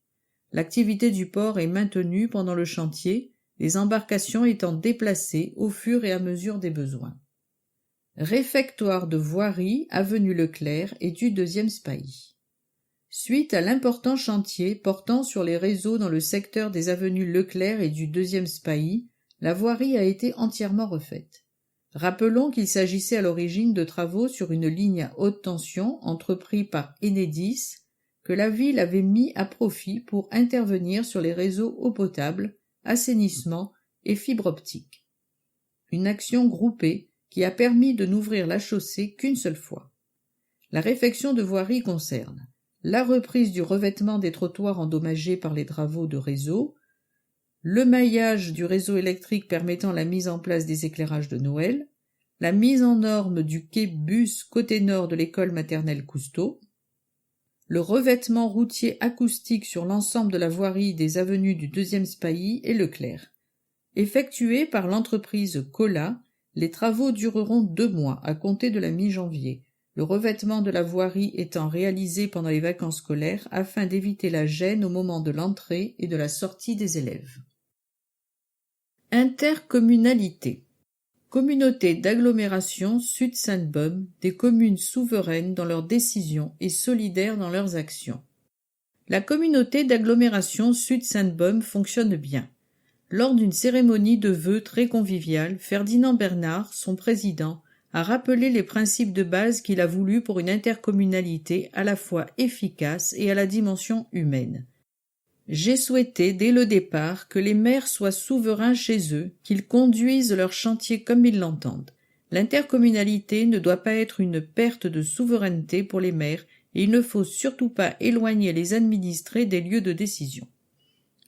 L'activité du port est maintenue pendant le chantier, les embarcations étant déplacées au fur et à mesure des besoins. Réfectoire de voirie, avenue Leclerc et du 2e SPAI. Suite à l'important chantier portant sur les réseaux dans le secteur des avenues Leclerc et du 2e SPAI, la voirie a été entièrement refaite. Rappelons qu'il s'agissait à l'origine de travaux sur une ligne à haute tension entrepris par Enedis, que la ville avait mis à profit pour intervenir sur les réseaux eau potable, assainissement et fibre optique. Une action groupée qui a permis de n'ouvrir la chaussée qu'une seule fois. La réfection de voirie concerne la reprise du revêtement des trottoirs endommagés par les travaux de réseau, le maillage du réseau électrique permettant la mise en place des éclairages de Noël, la mise en norme du quai bus côté nord de l'école maternelle Cousteau, le revêtement routier acoustique sur l'ensemble de la voirie des avenues du 2e Spahi et Leclerc. Effectués par l'entreprise Cola, les travaux dureront 2 mois à compter de la mi-janvier, le revêtement de la voirie étant réalisé pendant les vacances scolaires afin d'éviter la gêne au moment de l'entrée et de la sortie des élèves. Intercommunalité. Communauté d'agglomération Sud-Sainte-Baume, des communes souveraines dans leurs décisions et solidaires dans leurs actions. La communauté d'agglomération Sud-Sainte-Baume fonctionne bien. Lors d'une cérémonie de vœux très conviviale, Ferdinand Bernard, son président, a rappelé les principes de base qu'il a voulu pour une intercommunalité à la fois efficace et à la dimension humaine. J'ai souhaité dès le départ que les maires soient souverains chez eux, qu'ils conduisent leur chantier comme ils l'entendent. L'intercommunalité ne doit pas être une perte de souveraineté pour les maires et il ne faut surtout pas éloigner les administrés des lieux de décision.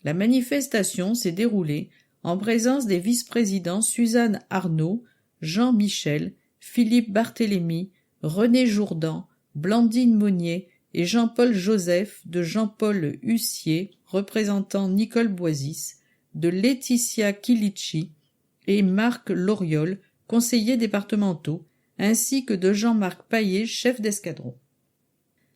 La manifestation s'est déroulée en présence des vice-présidents Suzanne Arnaud, Jean Michel, Philippe Barthélemy, René Jourdan, Blandine Monnier et Jean-Paul Joseph de Jean-Paul Hussier, représentant Nicole Boisis, de Laetitia Kilichi et Marc Loriol, conseillers départementaux, ainsi que de Jean-Marc Paillet, chef d'escadron.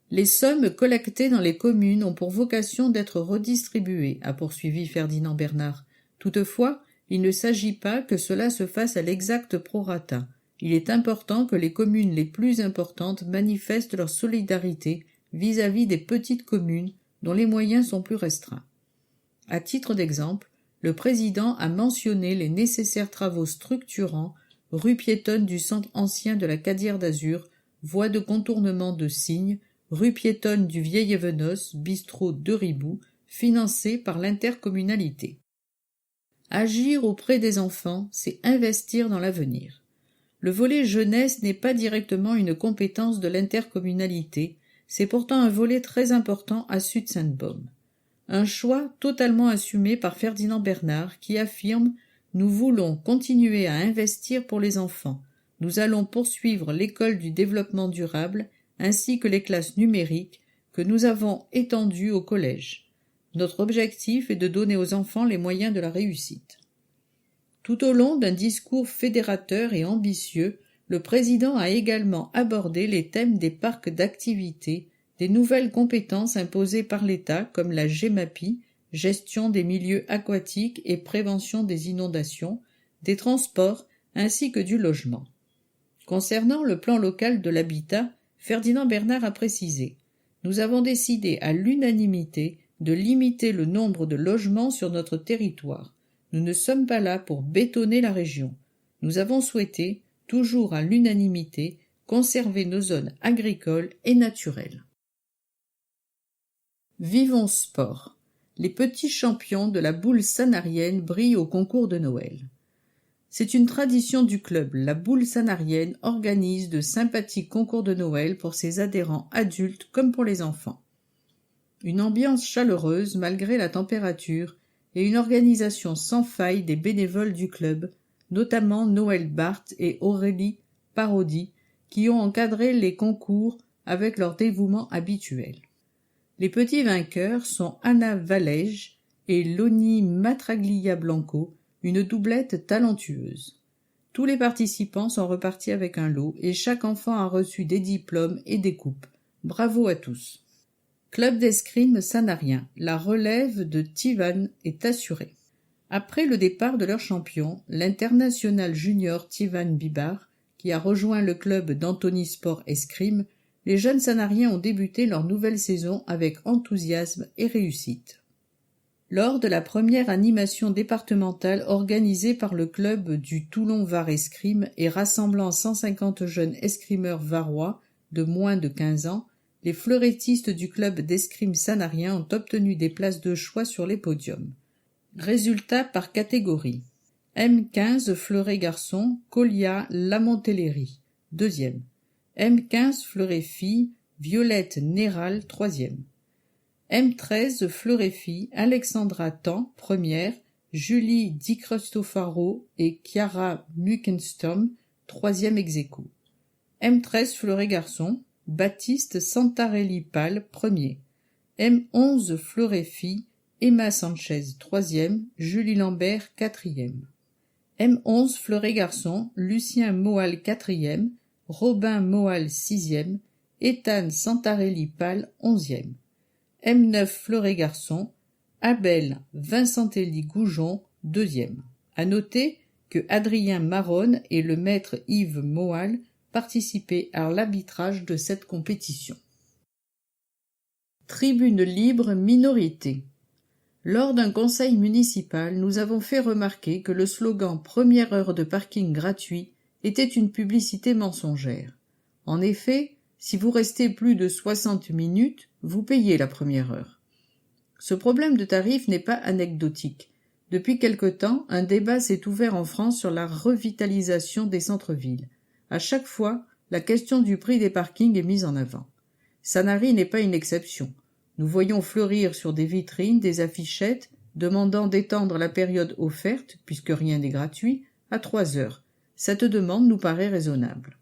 Les sommes collectées dans les communes ont pour vocation d'être redistribuées, a poursuivi Ferdinand Bernard. Toutefois, il ne s'agit pas que cela se fasse à l'exact prorata. Il est important que les communes les plus importantes manifestent leur solidarité vis-à-vis des petites communes dont les moyens sont plus restreints. À titre d'exemple, le président a mentionné les nécessaires travaux structurants, rue piétonne du centre ancien de la Cadière d'Azur, voie de contournement de Signes, rue piétonne du Vieil Evenos, bistrot de Ribou, financé par l'intercommunalité. Agir auprès des enfants, c'est investir dans l'avenir. Le volet jeunesse n'est pas directement une compétence de l'intercommunalité, c'est pourtant un volet très important à Sud-Sainte-Baume. Un choix totalement assumé par Ferdinand Bernard qui affirme « Nous voulons continuer à investir pour les enfants. Nous allons poursuivre l'école du développement durable ainsi que les classes numériques que nous avons étendues au collège. Notre objectif est de donner aux enfants les moyens de la réussite. » Tout au long d'un discours fédérateur et ambitieux, le président a également abordé les thèmes des parcs d'activités, des nouvelles compétences imposées par l'État comme la GEMAPI, gestion des milieux aquatiques et prévention des inondations, des transports ainsi que du logement. Concernant le plan local de l'habitat, Ferdinand Bernard a précisé « Nous avons décidé à l'unanimité de limiter le nombre de logements sur notre territoire. Nous ne sommes pas là pour bétonner la région. Nous avons souhaité, toujours à l'unanimité, conserver nos zones agricoles et naturelles. » Vivons Sport. Les petits champions de la boule sanarienne brillent au concours de Noël. C'est une tradition du club. La boule sanarienne organise de sympathiques concours de Noël pour ses adhérents adultes comme pour les enfants. Une ambiance chaleureuse malgré la température et une organisation sans faille des bénévoles du club, notamment Noël Barthes et Aurélie Parodi, qui ont encadré les concours avec leur dévouement habituel. Les petits vainqueurs sont Anna Valège et Loni Matraglia Blanco, une doublette talentueuse. Tous les participants sont repartis avec un lot et chaque enfant a reçu des diplômes et des coupes. Bravo à tous. Club d'escrime sanarien, la relève de Tivan est assurée. Après le départ de leur champion, l'international junior Tivan Bibar, qui a rejoint le club d'Antony Sport Escrime, les jeunes sanariens ont débuté leur nouvelle saison avec enthousiasme et réussite. Lors de la première animation départementale organisée par le club du Toulon Var Escrime et rassemblant 150 jeunes escrimeurs varois de moins de 15 ans, les fleurettistes du club d'escrime sanarien ont obtenu des places de choix sur les podiums. Résultats par catégorie. M15 fleuret garçon, Colia Lamontelleri, 2e. M15 fleuret fille, Violette Néral, 3e. M13 fleuret fille, Alexandra Tan, 1re, Julie Di Cristofaro et Chiara Muckenstom, 3e ex-aequo. M13 fleuret garçon, Baptiste Santarelli Pal, 1er. M11 fleuret fille, Emma Sanchez, 3e, Julie Lambert, 4e. M11 fleuret garçon, Lucien Moal, 4e, Robin Moal, 6e, Ethan Santarelli Pal, 11e. M9 fleuret garçon, Abel Vincentelli Goujon, 2e. À noter que Adrien Maronne et le maître Yves Moal participaient à l'arbitrage de cette compétition. Tribune libre minorité. Lors d'un conseil municipal, nous avons fait remarquer que le slogan « Première heure de parking gratuit » était une publicité mensongère. En effet, si vous restez plus de 60 minutes, vous payez la première heure. Ce problème de tarif n'est pas anecdotique. Depuis quelque temps, un débat s'est ouvert en France sur la revitalisation des centres-villes. À chaque fois, la question du prix des parkings est mise en avant. Sanary n'est pas une exception. Nous voyons fleurir sur des vitrines des affichettes demandant d'étendre la période offerte, puisque rien n'est gratuit, à 3 heures. Cette demande nous paraît raisonnable.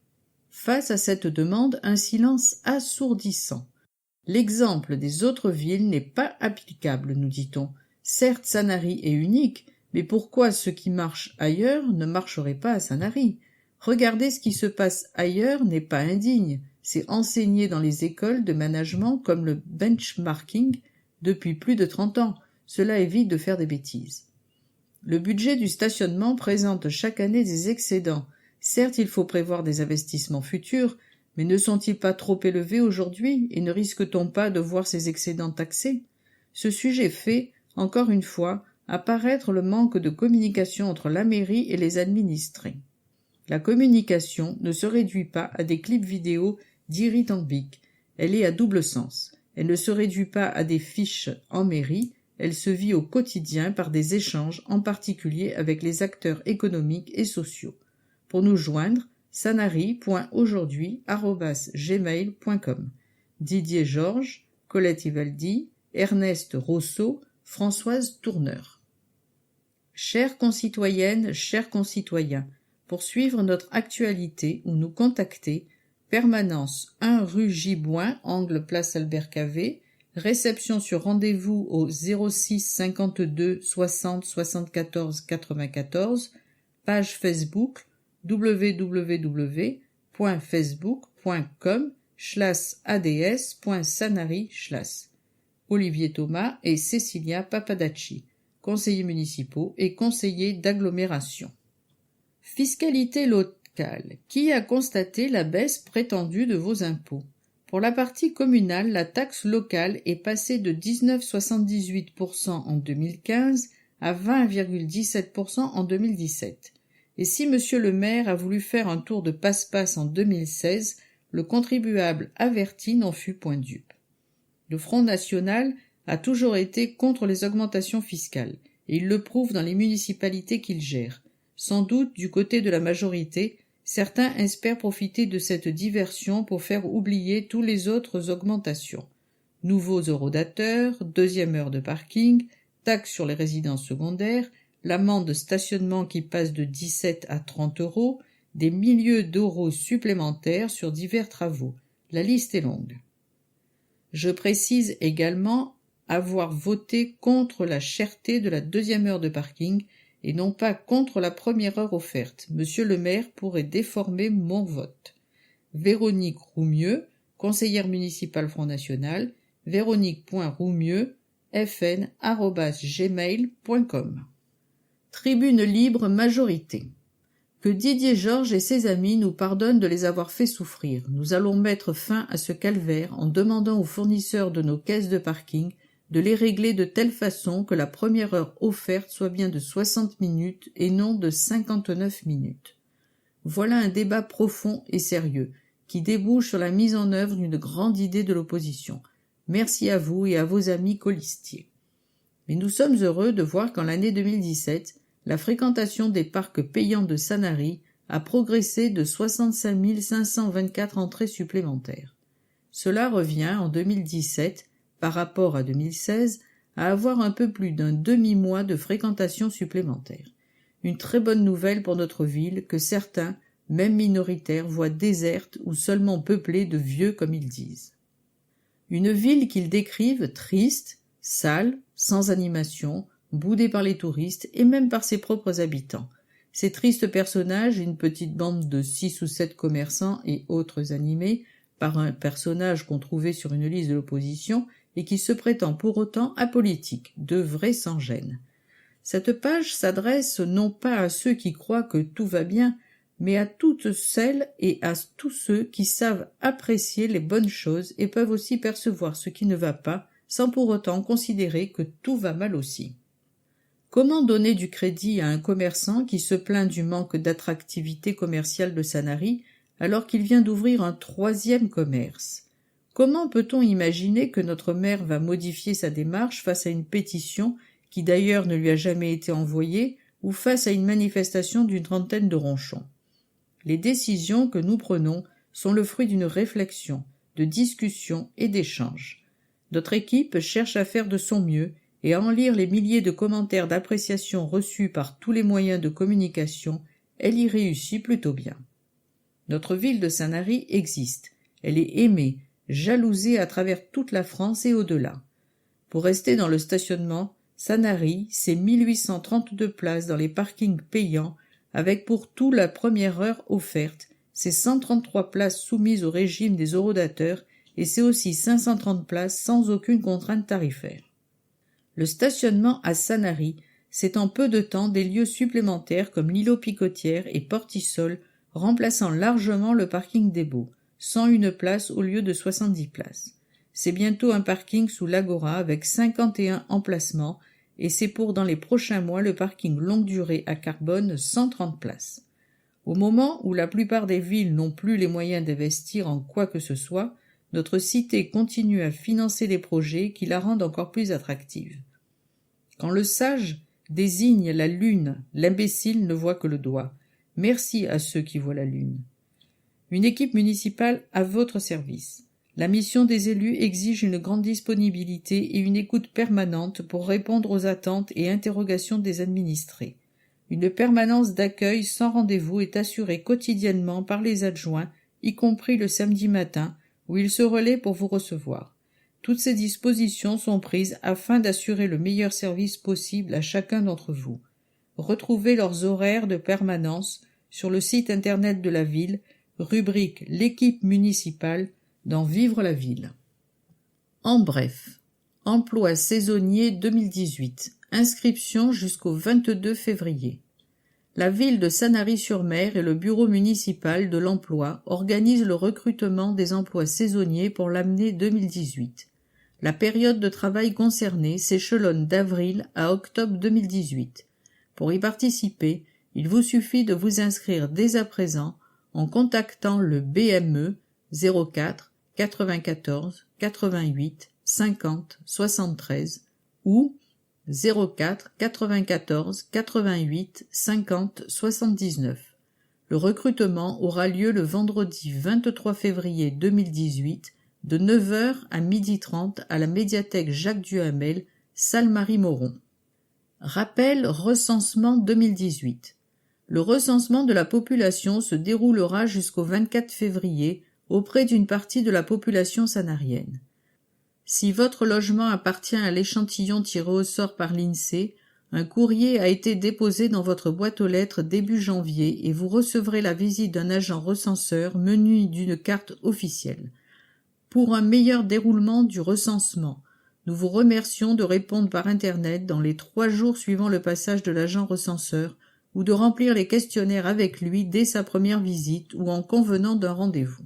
Face à cette demande, un silence assourdissant. L'exemple des autres villes n'est pas applicable, nous dit-on. Certes, Sanary est unique, mais pourquoi ce qui marche ailleurs ne marcherait pas à Sanary? Regarder ce qui se passe ailleurs n'est pas indigne. C'est enseigné dans les écoles de management comme le benchmarking depuis plus de 30 ans. Cela évite de faire des bêtises. Le budget du stationnement présente chaque année des excédents. Certes, il faut prévoir des investissements futurs, mais ne sont-ils pas trop élevés aujourd'hui et ne risque-t-on pas de voir ces excédents taxés? Ce sujet fait, encore une fois, apparaître le manque de communication entre la mairie et les administrés. La communication ne se réduit pas à des clips vidéo dithyrambiques, elle est à double sens. Elle ne se réduit pas à des fiches en mairie, elle se vit au quotidien par des échanges, en particulier avec les acteurs économiques et sociaux. Pour nous joindre, sanary.aujourd'hui@gmail.com. Didier Georges, Colette Ivaldi, Ernest Rousseau, Françoise Tourneur. Chères concitoyennes, chers concitoyens, pour suivre notre actualité ou nous contacter, permanence 1 rue Giboin, angle place Albert Cavé, réception sur rendez-vous au 06 52 60 74 94, page Facebook www.facebook.com/ads.sanary/. Olivier Thomas et Cecilia Papadacci, conseillers municipaux et conseillers d'agglomération. Fiscalité locale. Qui a constaté la baisse prétendue de vos impôts? Pour la partie communale, la taxe locale est passée de 19,78% en 2015 à 20,17% en 2017. Et si monsieur le maire a voulu faire un tour de passe-passe en 2016, le contribuable averti n'en fut point dupe. Le Front national a toujours été contre les augmentations fiscales, et il le prouve dans les municipalités qu'il gère. Sans doute, du côté de la majorité, certains espèrent profiter de cette diversion pour faire oublier toutes les autres augmentations. Nouveaux eurodateurs, 2e heure de parking, taxe sur les résidences secondaires, l'amende de stationnement qui passe de 17 à 30 euros, des milliers d'euros supplémentaires sur divers travaux. La liste est longue. Je précise également avoir voté contre la cherté de la 2e heure de parking et non pas contre la première heure offerte. Monsieur le maire pourrait déformer mon vote. Véronique Roumieux, conseillère municipale Front National, véronique.roumieux, fn@gmail.com. Tribune libre majorité. Que Didier Georges et ses amis nous pardonnent de les avoir fait souffrir. Nous allons mettre fin à ce calvaire en demandant aux fournisseurs de nos caisses de parking de les régler de telle façon que la première heure offerte soit bien de 60 minutes et non de 59 minutes. Voilà un débat profond et sérieux, qui débouche sur la mise en œuvre d'une grande idée de l'opposition. Merci à vous et à vos amis colistiers. Mais nous sommes heureux de voir qu'en l'année 2017, la fréquentation des parcs payants de Sanary a progressé de 65 524 entrées supplémentaires. Cela revient, en 2017, par rapport à 2016, à avoir un peu plus d'un demi-mois de fréquentation supplémentaire. Une très bonne nouvelle pour notre ville que certains, même minoritaires, voient déserte ou seulement peuplée de vieux comme ils disent. Une ville qu'ils décrivent triste, sale, sans animation, boudée par les touristes et même par ses propres habitants. Ces tristes personnages, une petite bande de 6 ou 7 commerçants et autres animés, par un personnage qu'on trouvait sur une liste de l'opposition et qui se prétend pour autant apolitique, de vrai sans gêne. Cette page s'adresse non pas à ceux qui croient que tout va bien, mais à toutes celles et à tous ceux qui savent apprécier les bonnes choses et peuvent aussi percevoir ce qui ne va pas, sans pour autant considérer que tout va mal aussi. Comment donner du crédit à un commerçant qui se plaint du manque d'attractivité commerciale de Sanary alors qu'il vient d'ouvrir un 3e commerce? Comment peut-on imaginer que notre maire va modifier sa démarche face à une pétition qui d'ailleurs ne lui a jamais été envoyée ou face à une manifestation d'une trentaine de ronchons? Les décisions que nous prenons sont le fruit d'une réflexion, de discussion et d'échanges. Notre équipe cherche à faire de son mieux et à en lire les milliers de commentaires d'appréciation reçus par tous les moyens de communication, elle y réussit plutôt bien. Notre ville de Sanary existe, elle est aimée, jalousée à travers toute la France et au-delà. Pour rester dans le stationnement, Sanary, c'est 1832 places dans les parkings payants, avec pour tout la première heure offerte, c'est 133 places soumises au régime des horodateurs et c'est aussi 530 places sans aucune contrainte tarifaire. Le stationnement à Sanary, c'est en peu de temps des lieux supplémentaires comme l'îlot Picotière et Portisol, remplaçant largement le parking des Baux, 101 places au lieu de 70 places. C'est bientôt un parking sous l'Agora avec 51 emplacements et c'est pour dans les prochains mois le parking longue durée à Carbone, 130 places. Au moment où la plupart des villes n'ont plus les moyens d'investir en quoi que ce soit, notre cité continue à financer des projets qui la rendent encore plus attractive. Quand le sage désigne la lune, l'imbécile ne voit que le doigt. Merci à ceux qui voient la lune. Une équipe municipale à votre service. La mission des élus exige une grande disponibilité et une écoute permanente pour répondre aux attentes et interrogations des administrés. Une permanence d'accueil sans rendez-vous est assurée quotidiennement par les adjoints, y compris le samedi matin, où ils se relaient pour vous recevoir. Toutes ces dispositions sont prises afin d'assurer le meilleur service possible à chacun d'entre vous. Retrouvez leurs horaires de permanence sur le site internet de la ville, rubrique l'équipe municipale, dans Vivre la ville. En bref, emploi saisonnier 2018, inscription jusqu'au 22 février. La ville de Sanary-sur-Mer et le bureau municipal de l'emploi organisent le recrutement des emplois saisonniers pour l'année 2018. La période de travail concernée s'échelonne d'avril à octobre 2018. Pour y participer, il vous suffit de vous inscrire dès à présent en contactant le BME 04 94 88 50 73 ou 04 94 88 50 79. Le recrutement aura lieu le vendredi 23 février 2018 de 9h à 12h30 à la médiathèque Jacques Duhamel, salle Marie-Moron. Rappel recensement 2018. Le recensement de la population se déroulera jusqu'au 24 février auprès d'une partie de la population sanarienne. Si votre logement appartient à l'échantillon tiré au sort par l'INSEE, un courrier a été déposé dans votre boîte aux lettres début janvier et vous recevrez la visite d'un agent recenseur muni d'une carte officielle. Pour un meilleur déroulement du recensement, nous vous remercions de répondre par Internet dans les 3 jours suivant le passage de l'agent recenseur ou de remplir les questionnaires avec lui dès sa première visite ou en convenant d'un rendez-vous.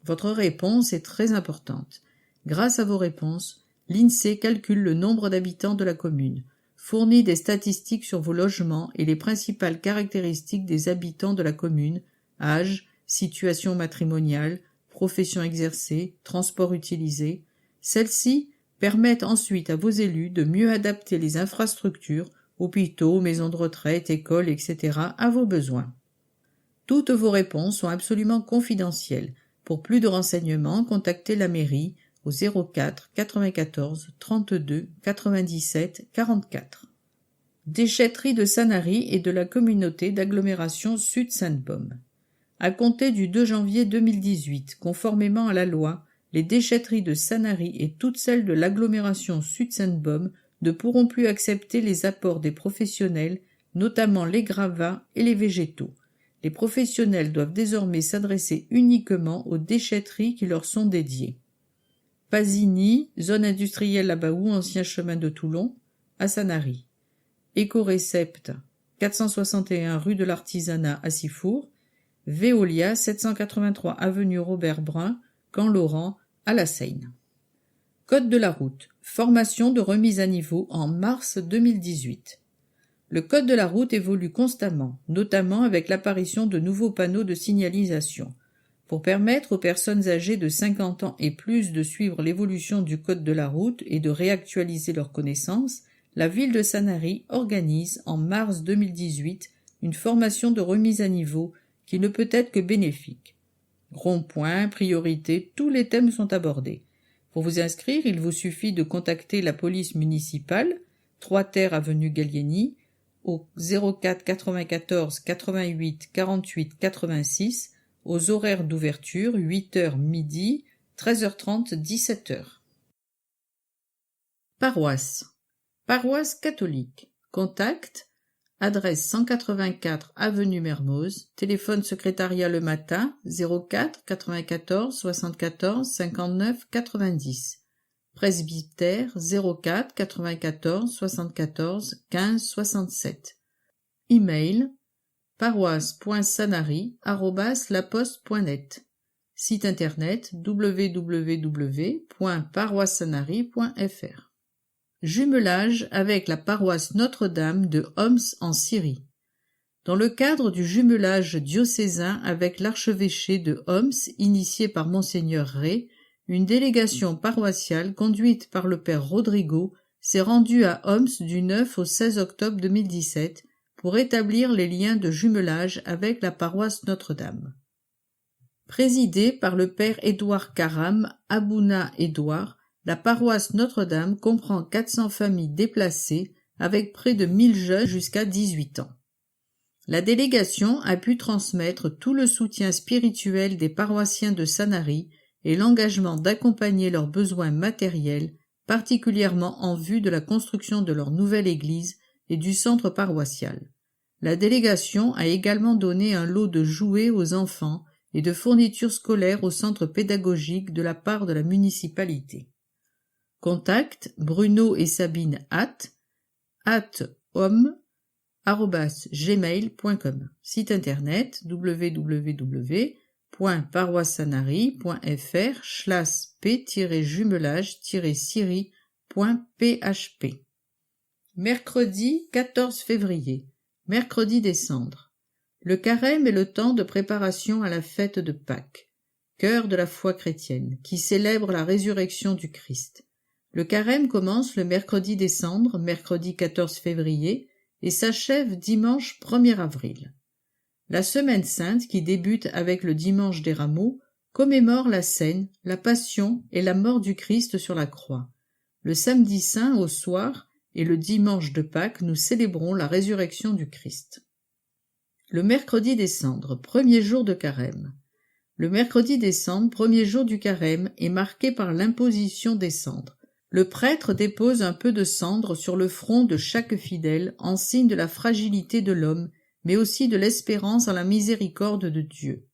Votre réponse est très importante. Grâce à vos réponses, l'INSEE calcule le nombre d'habitants de la commune, fournit des statistiques sur vos logements et les principales caractéristiques des habitants de la commune, âge, situation matrimoniale, profession exercée, transport utilisé. Celles-ci permettent ensuite à vos élus de mieux adapter les infrastructures, hôpitaux, maisons de retraite, écoles, etc. à vos besoins. Toutes vos réponses sont absolument confidentielles. Pour plus de renseignements, contactez la mairie au 04 94 32 97 44. Déchetterie de Sanary et de la communauté d'agglomération Sud-Sainte-Baume. À compter du 2 janvier 2018, conformément à la loi, les déchetteries de Sanary et toutes celles de l'agglomération Sud-Sainte-Baume ne pourront plus accepter les apports des professionnels, notamment les gravats et les végétaux. Les professionnels doivent désormais s'adresser uniquement aux déchetteries qui leur sont dédiées. Pasini, zone industrielle à Baou, ancien chemin de Toulon, à Sanary. Éco-Récept, 461 rue de l'Artisanat à Sifour. Veolia, 783 avenue Robert Brun, Camp-Laurent, à La Seyne. Code de la route. Formation de remise à niveau en mars 2018. Le code de la route évolue constamment, notamment avec l'apparition de nouveaux panneaux de signalisation. Pour permettre aux personnes âgées de 50 ans et plus de suivre l'évolution du code de la route et de réactualiser leurs connaissances, la ville de Sanary organise en mars 2018 une formation de remise à niveau qui ne peut être que bénéfique. Rond-point, priorité, tous les thèmes sont abordés. Pour vous inscrire, il vous suffit de contacter la police municipale, 3 Terres avenue Gallieni, au 04 94 88 48 86, aux horaires d'ouverture 8h midi, 13h30 17h. Paroisse. Paroisse catholique. Contact. Adresse 184 avenue Mermoz. Téléphone secrétariat le matin 04 94 74 59 90. Presbytère 04 94 74 15 67. Email paroisse.sanary@laposte.net. Site internet www.paroissanary.fr. Jumelage avec la paroisse Notre-Dame de Homs en Syrie. Dans le cadre du jumelage diocésain avec l'archevêché de Homs, initié par Monseigneur Ray, une délégation paroissiale conduite par le père Rodrigo s'est rendue à Homs du 9 au 16 octobre 2017 pour établir les liens de jumelage avec la paroisse Notre-Dame. Présidée par le père Édouard Karam, Abouna Édouard, la paroisse Notre-Dame comprend 400 familles déplacées avec près de 1000 jeunes jusqu'à 18 ans. La délégation a pu transmettre tout le soutien spirituel des paroissiens de Sanary et l'engagement d'accompagner leurs besoins matériels, particulièrement en vue de la construction de leur nouvelle église et du centre paroissial. La délégation a également donné un lot de jouets aux enfants et de fournitures scolaires au centre pédagogique de la part de la municipalité. Contact Bruno et Sabine @homme@gmail.com. Site internet www.paroissanary.fr/p-jumelage-syrie.php. Mercredi 14 février. Mercredi des Cendres. Le carême est le temps de préparation à la fête de Pâques, cœur de la foi chrétienne, qui célèbre la résurrection du Christ. Le carême commence le mercredi des Cendres, mercredi 14 février, et s'achève dimanche 1er avril. La Semaine sainte, qui débute avec le dimanche des Rameaux, commémore la scène, la passion et la mort du Christ sur la croix. Le samedi saint au soir et le dimanche de Pâques, nous célébrons la résurrection du Christ. Le mercredi des Cendres, premier jour de carême. Le mercredi des Cendres, premier jour du carême, est marqué par l'imposition des cendres. Le prêtre dépose un peu de cendre sur le front de chaque fidèle en signe de la fragilité de l'homme, mais aussi de l'espérance en la miséricorde de Dieu.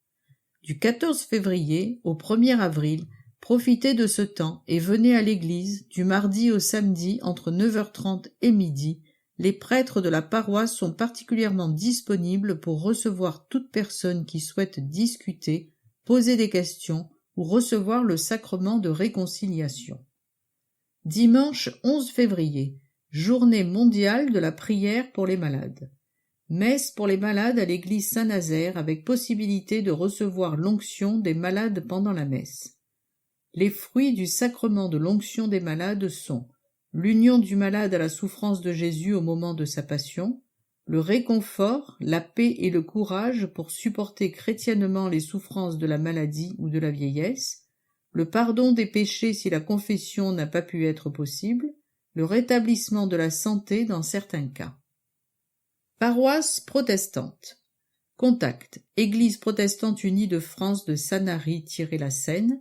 Du 14 février au 1er avril, profitez de ce temps et venez à l'église du mardi au samedi entre 9h30 et midi. Les prêtres de la paroisse sont particulièrement disponibles pour recevoir toute personne qui souhaite discuter, poser des questions ou recevoir le sacrement de réconciliation. Dimanche 11 février, journée mondiale de la prière pour les malades. Messe pour les malades à l'église Saint-Nazaire avec possibilité de recevoir l'onction des malades pendant la messe. Les fruits du sacrement de l'onction des malades sont l'union du malade à la souffrance de Jésus au moment de sa passion, le réconfort, la paix et le courage pour supporter chrétiennement les souffrances de la maladie ou de la vieillesse, le pardon des péchés si la confession n'a pas pu être possible, le rétablissement de la santé dans certains cas. Paroisse protestante. Contact. Église protestante unie de France de Sanary-la-Seine,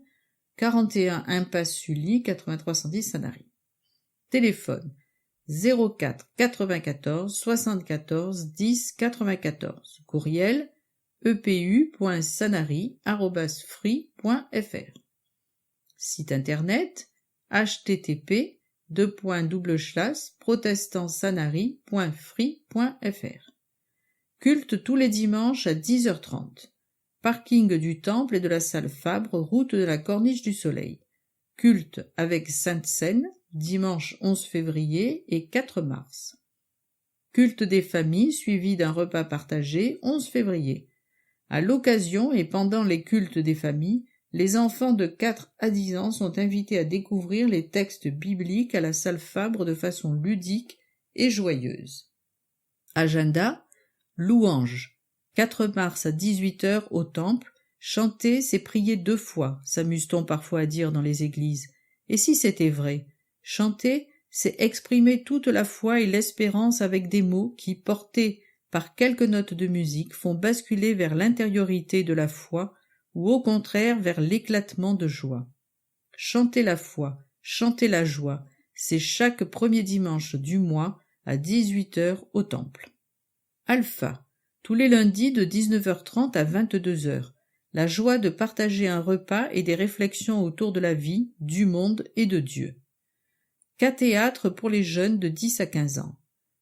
41 impasse Sully, 8310 Sanary. Téléphone 04 94 74 10 94. Courriel epu.sanary@free.fr. Site internet http://protestantsanary.free.fr. Culte tous les dimanches à 10h30. Parking du Temple et de la salle Fabre, route de la Corniche du Soleil. Culte avec Sainte Seine, dimanche 11 février et 4 mars. Culte des familles suivi d'un repas partagé 11 février. À l'occasion et pendant les cultes des familles, les enfants de 4 à 10 ans sont invités à découvrir les textes bibliques à la salle Fabre de façon ludique et joyeuse. Agenda. Louange. 4 mars à 18h au Temple. Chanter, c'est prier 2 fois, s'amuse-t-on parfois à dire dans les églises. Et si c'était vrai? Chanter, c'est exprimer toute la foi et l'espérance avec des mots qui, portés par quelques notes de musique, font basculer vers l'intériorité de la foi ou au contraire vers l'éclatement de joie. Chanter la foi, chanter la joie, c'est chaque premier dimanche du mois à 18h au Temple. Alpha, tous les lundis de 19h30 à 22h. La joie de partager un repas et des réflexions autour de la vie, du monde et de Dieu. K-théâtre pour les jeunes de 10 à 15 ans.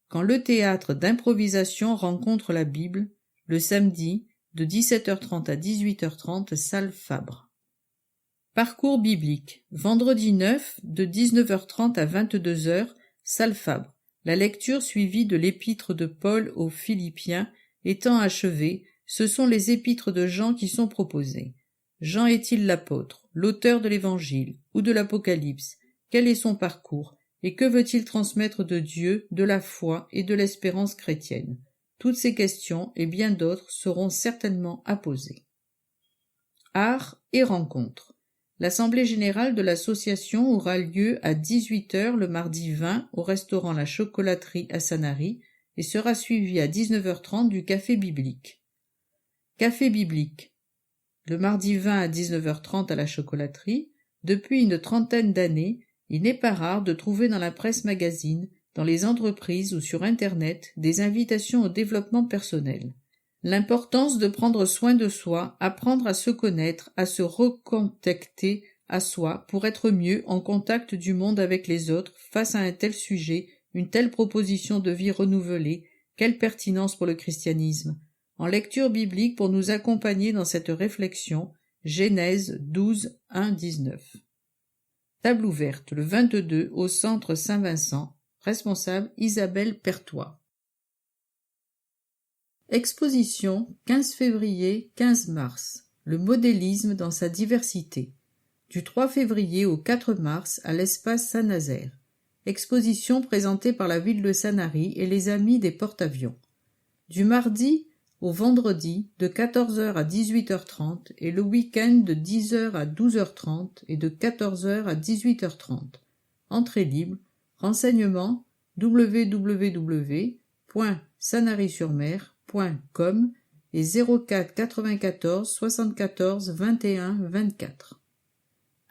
Quand le théâtre d'improvisation rencontre la Bible, le samedi, de 17h30 à 18h30, salle Fabre. Parcours biblique. Vendredi 9, de 19h30 à 22h, salle Fabre. La lecture suivie de l'épître de Paul aux Philippiens étant achevée, ce sont les épîtres de Jean qui sont proposées. Jean est-il l'apôtre, l'auteur de l'Évangile ou de l'Apocalypse? Quel est son parcours? Et que veut-il transmettre de Dieu, de la foi et de l'espérance chrétienne? Toutes ces questions et bien d'autres seront certainement à poser. Art et rencontres. L'assemblée générale de l'association aura lieu à 18h le mardi 20 au restaurant La Chocolaterie à Sanary et sera suivie à 19h30 du café biblique. Café biblique. Le mardi 20 à 19h30 à la chocolaterie, depuis une trentaine d'années, il n'est pas rare de trouver dans la presse magazine, dans les entreprises ou sur Internet des invitations au développement personnel. L'importance de prendre soin de soi, apprendre à se connaître, à se recontacter à soi pour être mieux en contact du monde avec les autres face à un tel sujet, une telle proposition de vie renouvelée, quelle pertinence pour le christianisme. En lecture biblique pour nous accompagner dans cette réflexion, Genèse 12, 1, 19. Table ouverte le 22 au centre Saint-Vincent, responsable Isabelle Pertois. Exposition 15 février, 15 mars. Le modélisme dans sa diversité. Du 3 février au 4 mars à l'espace Saint-Nazaire. Exposition présentée par la ville de Sanary et les amis des porte-avions. Du mardi au vendredi de 14h à 18h30 et le week-end de 10h à 12h30 et de 14h à 18h30. Entrée libre. Renseignements www.sanarysurmer.com et 04 94 74 21 24.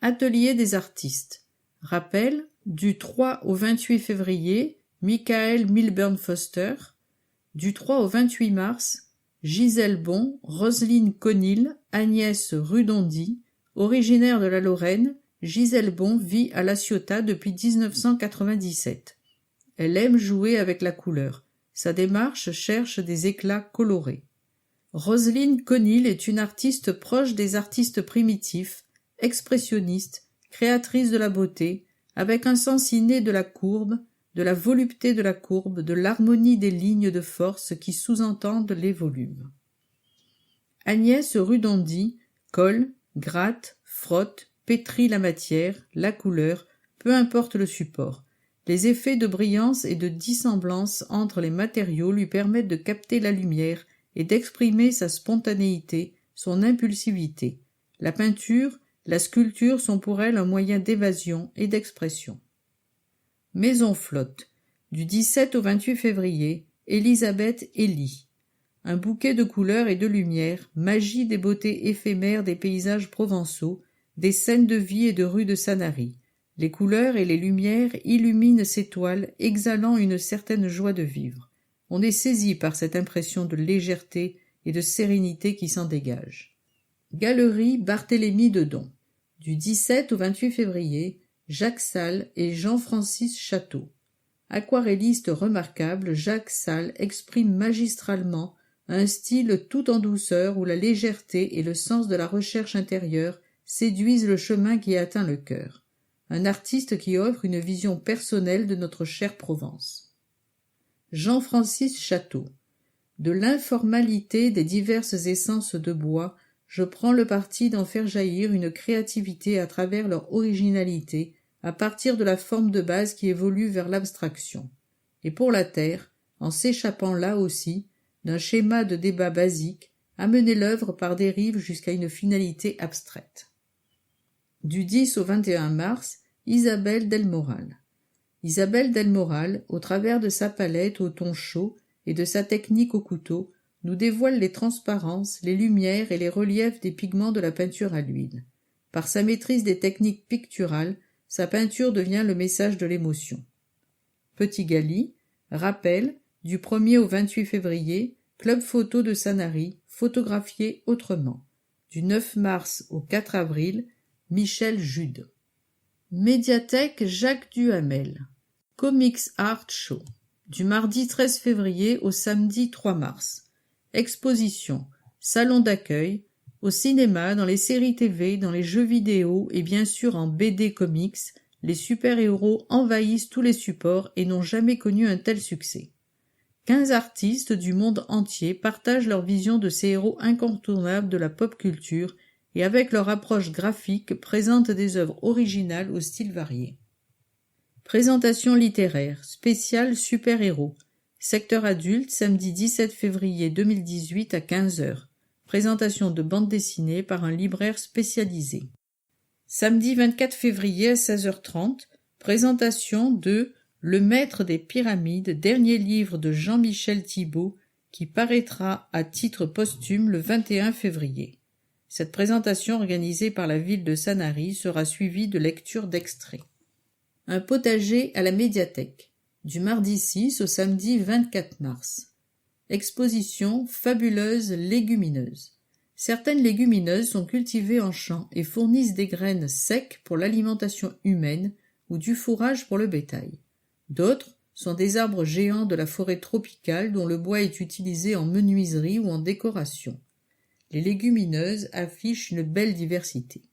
Atelier des artistes. Rappel, du 3 au 28 février, Michael Milburn Foster. Du 3 au 28 mars, Gisèle Bon, Roselyne Conil, Agnès Rudondy. Originaire de la Lorraine, Gisèle Bon vit à La Ciotat depuis 1997. Elle aime jouer avec la couleur. Sa démarche cherche des éclats colorés. Roselyne Conil est une artiste proche des artistes primitifs, expressionniste, créatrice de la beauté, avec un sens inné de la courbe, de la volupté de la courbe, de l'harmonie des lignes de force qui sous-entendent les volumes. Agnès Rudondy colle, gratte, frotte, pétrit la matière, la couleur, peu importe le support. Les effets de brillance et de dissemblance entre les matériaux lui permettent de capter la lumière et d'exprimer sa spontanéité, son impulsivité. La peinture, la sculpture sont pour elle un moyen d'évasion et d'expression. Maison flotte. Du 17 au 28 février, Elisabeth Elie. Un bouquet de couleurs et de lumière, magie des beautés éphémères des paysages provençaux, des scènes de vie et de rues de Sanary. Les couleurs et les lumières illuminent ces toiles, exhalant une certaine joie de vivre. On est saisi par cette impression de légèreté et de sérénité qui s'en dégage. Galerie Barthélemy Dedon. Du 17 au 28 février, Jacques Salle et Jean-Francis Château. Aquarelliste remarquable, Jacques Salle exprime magistralement un style tout en douceur où la légèreté et le sens de la recherche intérieure séduisent le chemin qui atteint le cœur. Un artiste qui offre une vision personnelle de notre chère Provence. Jean-Francis Château. De l'informalité des diverses essences de bois, je prends le parti d'en faire jaillir une créativité à travers leur originalité, à partir de la forme de base qui évolue vers l'abstraction. Et pour la terre, en s'échappant là aussi, d'un schéma de débat basique, amener l'œuvre par dérive jusqu'à une finalité abstraite. Du 10 au 21 mars, Isabelle Delmoral. Isabelle Delmoral, au travers de sa palette au ton chaud et de sa technique au couteau, nous dévoile les transparences, les lumières et les reliefs des pigments de la peinture à l'huile. Par sa maîtrise des techniques picturales, sa peinture devient le message de l'émotion. Petit Gali, rappel, du 1er au 28 février, Club Photo de Sanary, photographié autrement. Du 9 mars au 4 avril, Michel Jude. Médiathèque Jacques Duhamel. Comics Art Show. Du mardi 13 février au samedi 3 mars. Exposition, salon d'accueil, au cinéma, dans les séries TV, dans les jeux vidéo et bien sûr en BD comics, les super-héros envahissent tous les supports et n'ont jamais connu un tel succès. 15 artistes du monde entier partagent leur vision de ces héros incontournables de la pop culture et avec leur approche graphique présentent des œuvres originales au style varié. Présentation littéraire, spéciale super-héros. Secteur adulte, samedi 17 février 2018 à 15h. Présentation de bande dessinée par un libraire spécialisé. Samedi 24 février à 16h30, présentation de Le Maître des Pyramides, dernier livre de Jean-Michel Thibault, qui paraîtra à titre posthume le 21 février. Cette présentation organisée par la ville de Sanary sera suivie de lecture d'extraits. Un potager à la médiathèque, du mardi 6 au samedi 24 mars. Exposition fabuleuse légumineuse. Certaines légumineuses sont cultivées en champ et fournissent des graines secs pour l'alimentation humaine ou du fourrage pour le bétail. D'autres sont des arbres géants de la forêt tropicale dont le bois est utilisé en menuiserie ou en décoration. Les légumineuses affichent une belle diversité.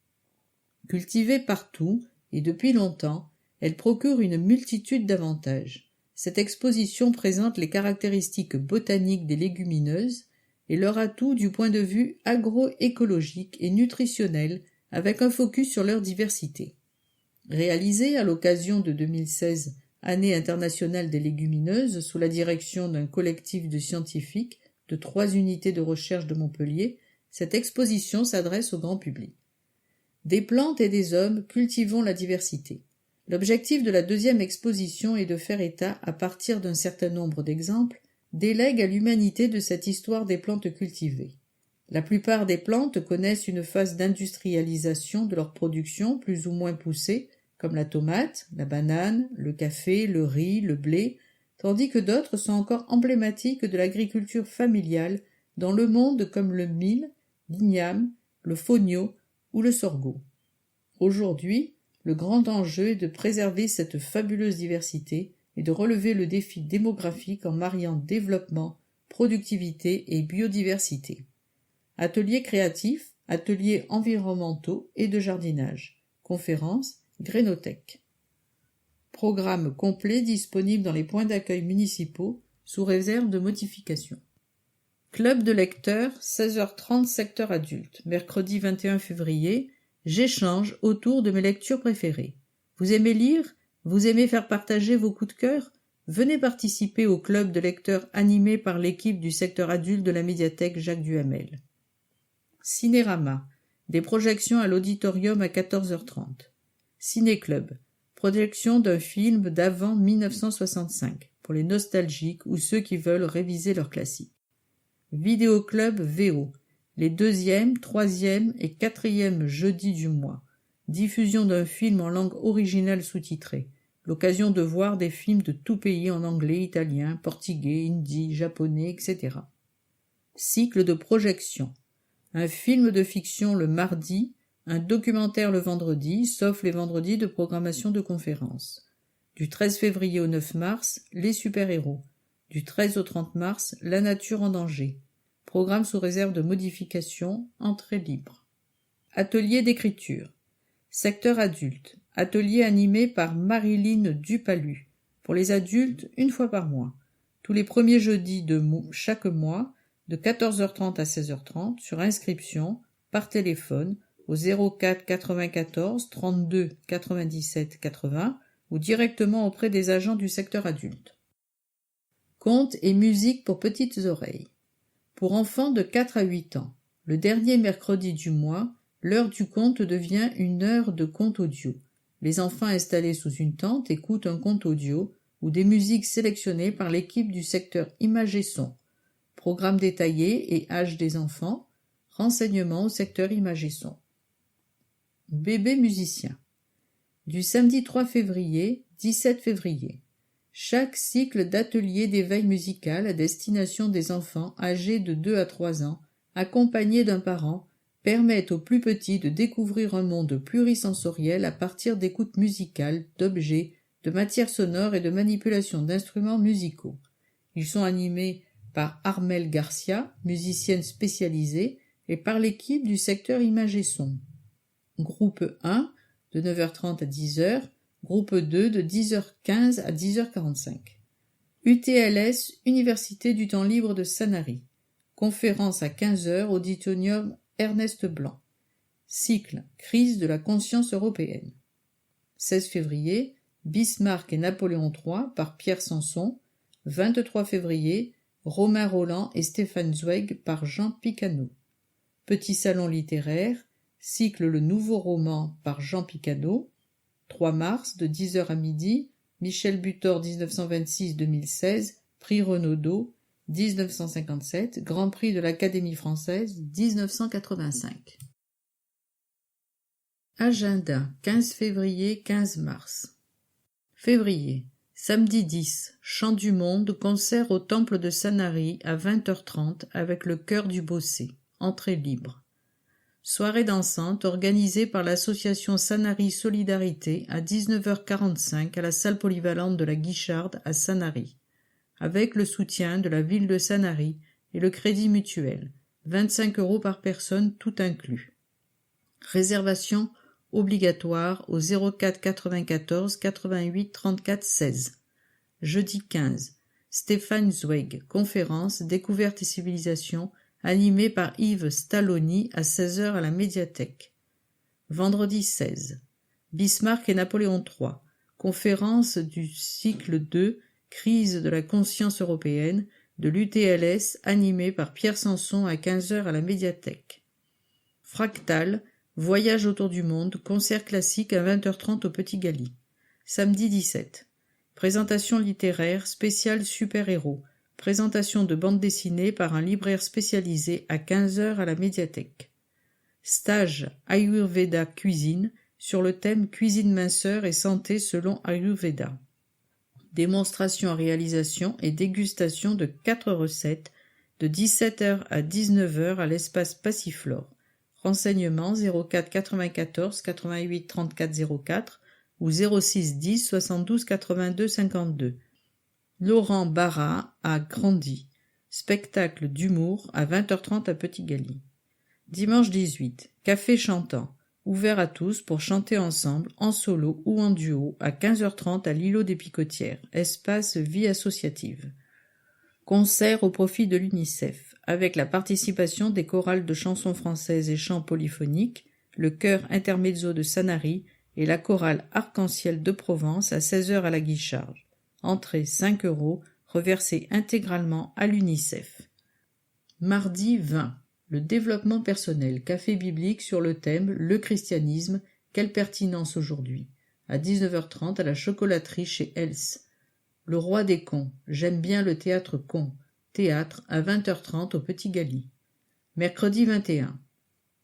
Cultivées partout et depuis longtemps, elles procurent une multitude d'avantages. Cette exposition présente les caractéristiques botaniques des légumineuses et leur atout du point de vue agroécologique et nutritionnel avec un focus sur leur diversité. Réalisée à l'occasion de 2016, Année internationale des légumineuses, sous la direction d'un collectif de scientifiques de 3 unités de recherche de Montpellier, cette exposition s'adresse au grand public. Des plantes et des hommes, cultivons la diversité. L'objectif de la deuxième exposition est de faire état, à partir d'un certain nombre d'exemples, des legs à l'humanité de cette histoire des plantes cultivées. La plupart des plantes connaissent une phase d'industrialisation de leur production plus ou moins poussée, comme la tomate, la banane, le café, le riz, le blé, tandis que d'autres sont encore emblématiques de l'agriculture familiale dans le monde comme le mil, l'igname, le fonio ou le sorgho. Aujourd'hui, le grand enjeu est de préserver cette fabuleuse diversité et de relever le défi démographique en mariant développement, productivité et biodiversité. Ateliers créatifs, ateliers environnementaux et de jardinage. Conférences, Grénothèque. Programme complet disponible dans les points d'accueil municipaux, sous réserve de modification. Club de lecteurs, 16h30 secteur adulte, mercredi 21 février, j'échange autour de mes lectures préférées. Vous aimez lire? Vous aimez faire partager vos coups de cœur? Venez participer au club de lecteurs animé par l'équipe du secteur adulte de la médiathèque Jacques Duhamel. Cinérama, des projections à l'auditorium à 14h30. Ciné-club, projection d'un film d'avant 1965, pour les nostalgiques ou ceux qui veulent réviser leurs classiques. Vidéoclub VO, les 2e, 3e et 4e jeudis du mois. Diffusion d'un film en langue originale sous-titrée. L'occasion de voir des films de tout pays en anglais, italien, portugais, hindi, japonais, etc. Cycle de projection. Un film de fiction le mardi, un documentaire le vendredi, sauf les vendredis de programmation de conférences. Du 13 février au 9 mars, les super-héros. Du 13 au 30 mars, la nature en danger. Programme sous réserve de modification, entrée libre. Atelier d'écriture. Secteur adulte. Atelier animé par Marilyn Dupalu. Pour les adultes, 1 fois par mois. Tous les premiers jeudis de chaque mois, de 14h30 à 16h30, sur inscription, par téléphone, au 04 94 32 97 80 ou directement auprès des agents du secteur adulte. Contes et musique pour petites oreilles. Pour enfants de 4 à 8 ans, le dernier mercredi du mois, l'heure du conte devient une heure de conte audio. Les enfants installés sous une tente écoutent un conte audio ou des musiques sélectionnées par l'équipe du secteur Images et Son. Programme détaillé et âge des enfants. Renseignements au secteur Images et Son. Bébé musicien. Du samedi 3 février, 17 février. Chaque cycle d'ateliers d'éveil musical à destination des enfants âgés de 2 à 3 ans, accompagnés d'un parent, permettent aux plus petits de découvrir un monde plurisensoriel à partir d'écoutes musicales, d'objets, de matières sonores et de manipulation d'instruments musicaux. Ils sont animés par Armelle Garcia, musicienne spécialisée, et par l'équipe du secteur Images et Son. Groupe 1, de 9h30 à 10h, groupe 2, de 10h15 à 10h45. UTLS, Université du temps libre de Sanary. Conférence à 15h, auditorium Ernest Blanc. Cycle, crise de la conscience européenne. 16 février, Bismarck et Napoléon III par Pierre Sanson. 23 février, Romain Rolland et Stéphane Zweig par Jean Picano. Petit salon littéraire, cycle Le Nouveau Roman par Jean Picano. 3 mars, de 10h à midi, Michel Butor 1926-2016, prix Renaudot, 1957, Grand Prix de l'Académie française, 1985. Agenda, 15 février, 15 mars. Février, samedi 10, Chant du Monde, concert au Temple de Sanary à 20h30 avec le Chœur du Bossé, entrée libre. Soirée dansante organisée par l'association Sanary Solidarité à 19h45 à la salle polyvalente de la Guicharde à Sanary, avec le soutien de la ville de Sanary et le Crédit Mutuel, 25 € par personne tout inclus. Réservation obligatoire au 04 94 88 34 16. Jeudi 15, Stéphane Zweig, conférence Découverte et civilisation, animée par Yves Stalloni à 16h à la médiathèque. Vendredi 16, Bismarck et Napoléon III, conférence du cycle 2, crise de la conscience européenne, de l'UTLS, animée par Pierre Sanson à 15h à la médiathèque. Fractal, voyage autour du monde, concert classique à 20h30 au Petit Galy. Samedi 17, présentation littéraire spéciale super-héros, présentation de bande dessinée par un libraire spécialisé à 15h à la médiathèque. Stage Ayurveda cuisine sur le thème cuisine minceur et santé selon Ayurveda. Démonstration en réalisation et dégustation de 4 recettes de 17h à 19h à l'espace Passiflore. Renseignements 04 94 88 34 04 ou 06 10 72 82 52. Laurent Barra a grandi. Spectacle d'humour à 20h30 à Petit Galy. Dimanche 18, Café chantant. ouvert à tous pour chanter ensemble, en solo ou en duo, à 15h30 à l'îlot des Picotières, espace vie associative. Concert au profit de l'UNICEF, avec la participation des chorales de chansons françaises et chants polyphoniques, le chœur intermezzo de Sanary et la chorale Arc-en-Ciel de Provence à 16h à la Guicharde. Entrée 5 €, reversée intégralement à l'UNICEF. Mardi 20. Le développement personnel, café biblique sur le thème « Le christianisme, quelle pertinence aujourd'hui ?» à 19h30 à la chocolaterie chez Els. Le roi des cons, j'aime bien le théâtre con. Théâtre à 20h30 au Petit Gali. Mercredi 21.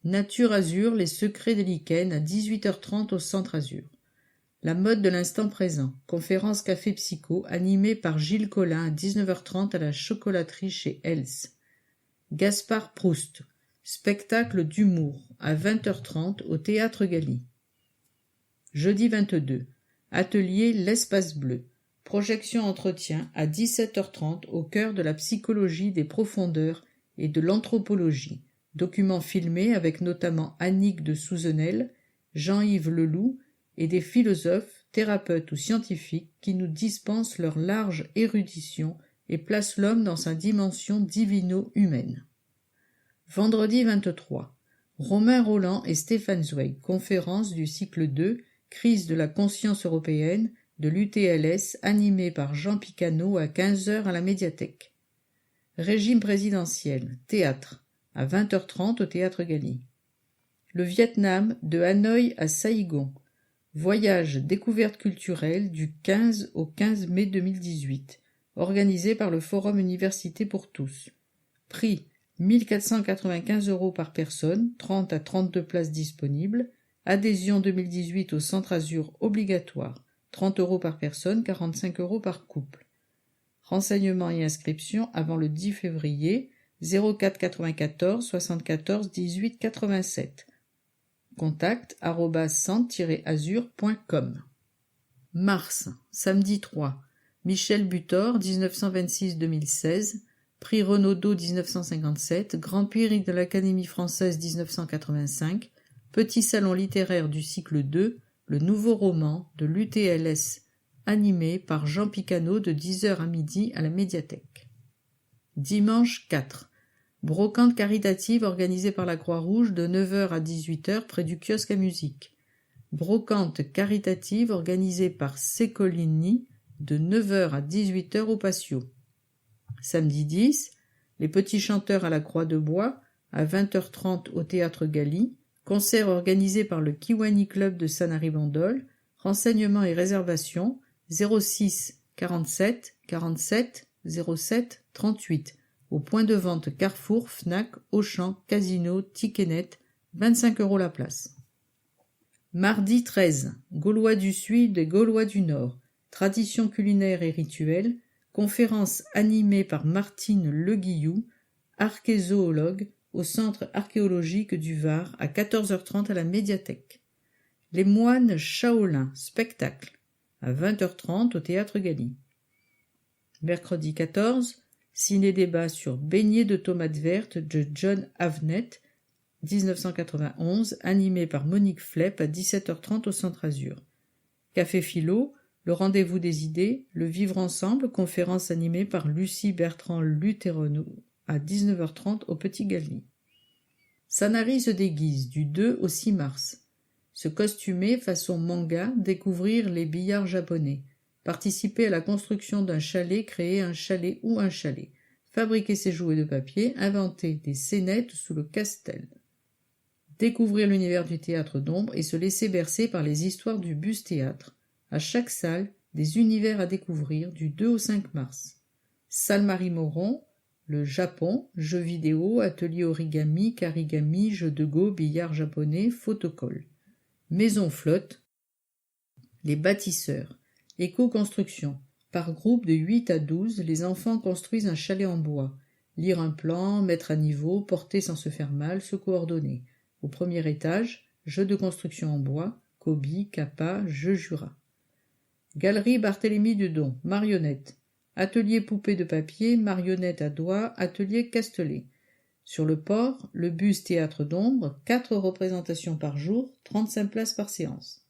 Nature Azur, les secrets des lichens à 18h30 au Centre Azur. La mode de l'instant présent, conférence café psycho animée par Gilles Collin à 19h30 à la chocolaterie chez Els. Gaspard Proust, spectacle d'humour à 20h30 au Théâtre Gali. Jeudi 22. Atelier L'Espace Bleu. Projection entretien à 17h30 au cœur de la psychologie des profondeurs et de l'anthropologie. Document filmé avec notamment Annick de Souzenel, Jean-Yves Leloup et des philosophes, thérapeutes ou scientifiques qui nous dispensent leur large érudition et placent l'homme dans sa dimension divino-humaine. Vendredi 23. Romain Roland et Stéphane Zweig, conférence du cycle 2, Crise de la conscience européenne, de l'UTLS, animée par Jean Picano à 15h à la médiathèque. Régime présidentiel, théâtre, à 20h30 au Théâtre Gali. Le Vietnam, de Hanoï à Saïgon. Voyage découverte culturelle du 15 au 15 mai 2018, organisé par le Forum Université pour tous. Prix 1 495 € par personne, 30 à 32 places disponibles. Adhésion 2018 au Centre Azur obligatoire, 30 € par personne, 45 € par couple. Renseignements et inscriptions avant le 10 février, 04 94 74 18 87. Contact @centre-azur.com. Mars, samedi 3. Michel Butor, 1926-2016, prix Renaudot 1957, Grand Prix de l'Académie française 1985, Petit salon littéraire du cycle 2, le nouveau roman de l'UTLS, animé par Jean Picano de 10h à midi à la médiathèque. Dimanche 4. Brocante caritative organisée par la Croix-Rouge de 9h à 18h près du kiosque à musique. Brocante caritative organisée par Secolini de 9h à 18h au Patio. Samedi 10, les petits chanteurs à la Croix de Bois à 20h30 au Théâtre Gali, concert organisé par le Kiwani Club de Sanary-Bandol, renseignements et réservations 06 47 47 07 38 au point de vente Carrefour, Fnac, Auchan, Casino, Ticketnet, 25 € la place. Mardi 13, Gaulois du Sud et Gaulois du Nord, tradition culinaire et rituelle, conférence animée par Martine Leguillou, archézoologue, au Centre archéologique du Var à 14h30 à la médiathèque. Les moines Shaolin, spectacle, à 20h30 au Théâtre Gali. Mercredi 14, ciné-débat sur Beignets de tomates vertes de John Avnet, 1991, animé par Monique Flepp à 17h30 au Centre Azur. Café Philo, le rendez-vous des idées, le vivre ensemble, conférence animée par Lucie Bertrand-Lutherono à 19h30 au Petit Gali. Sanary se déguise du 2 au 6 mars. Se costumer façon manga, découvrir les billards japonais. Participer à la construction d'un chalet, créer un chalet ou un chalet. Fabriquer ses jouets de papier, inventer des scénettes sous le castel. Découvrir l'univers du théâtre d'ombre et se laisser bercer par les histoires du bus théâtre. À chaque salle, des univers à découvrir du 2 au 5 mars. Salle Marie-Moron, le Japon, jeux vidéo, atelier origami, karigami, jeux de go, billard japonais, photocolle. Maison flotte, les bâtisseurs, éco-construction. Par groupe de 8 à 12, les enfants construisent un chalet en bois. Lire un plan, mettre à niveau, porter sans se faire mal, se coordonner. Au premier étage, jeux de construction en bois, Kobi, Kappa, jeux Jura. Galerie Barthélemy Dudon, marionnettes. Atelier poupée de papier, marionnettes à doigts, atelier Castelet. Sur le port, le bus Théâtre d'ombre, 4 représentations par jour, 35 places par séance.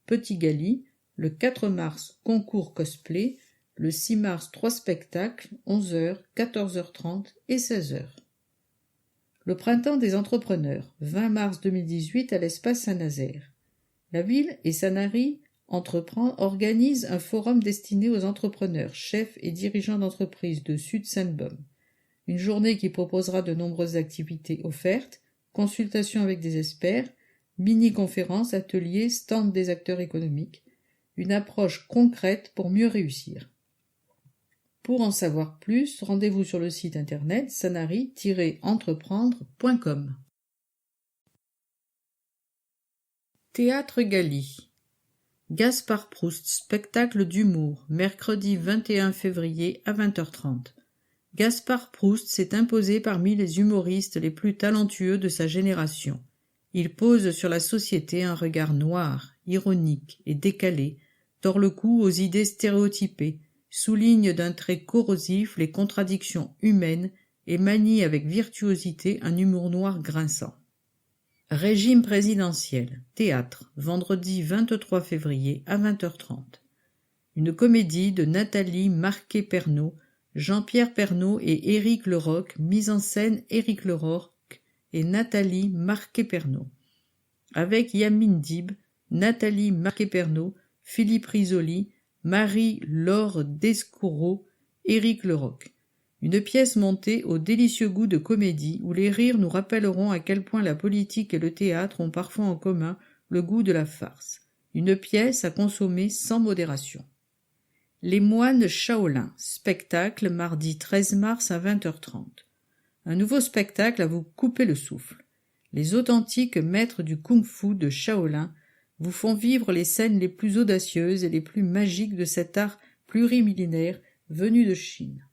Petit Gali, le 4 mars, concours cosplay, le 6 mars, 3 spectacles, 11h, 14h30 et 16h. Le printemps des entrepreneurs, 20 mars 2018 à l'espace Saint-Nazaire. La ville et Sanary organisent un forum destiné aux entrepreneurs, chefs et dirigeants d'entreprises de Sud-Sainte-Baume. Une journée qui proposera de nombreuses activités offertes, consultations avec des experts, mini-conférences, ateliers, stands des acteurs économiques, une approche concrète pour mieux réussir. Pour en savoir plus, rendez-vous sur le site internet sanary-entreprendre.com. Théâtre Gali. Gaspard Proust, spectacle d'humour, mercredi 21 février à 20h30. Gaspard Proust s'est imposé parmi les humoristes les plus talentueux de sa génération. Il pose sur la société un regard noir, ironique et décalé, tord le cou aux idées stéréotypées, souligne d'un trait corrosif les contradictions humaines et manie avec virtuosité un humour noir grinçant. Régime présidentiel, théâtre, vendredi 23 février à 20h30. Une comédie de Nathalie Marquet-Pernaut, Jean-Pierre Pernaut et Éric Leroc, mise en scène Éric Leroc et Nathalie Marquet-Pernaut. Avec Yamine Dib, Nathalie Marquet-Pernaut, Philippe Risoli, Marie-Laure Descoureau, Éric Leroc. Une pièce montée au délicieux goût de comédie où les rires nous rappelleront à quel point la politique et le théâtre ont parfois en commun le goût de la farce. Une pièce à consommer sans modération. Les moines Shaolin, spectacle mardi 13 mars à 20h30. Un nouveau spectacle à vous couper le souffle. Les authentiques maîtres du kung-fu de Shaolin vous font vivre les scènes les plus audacieuses et les plus magiques de cet art plurimillénaire venu de Chine.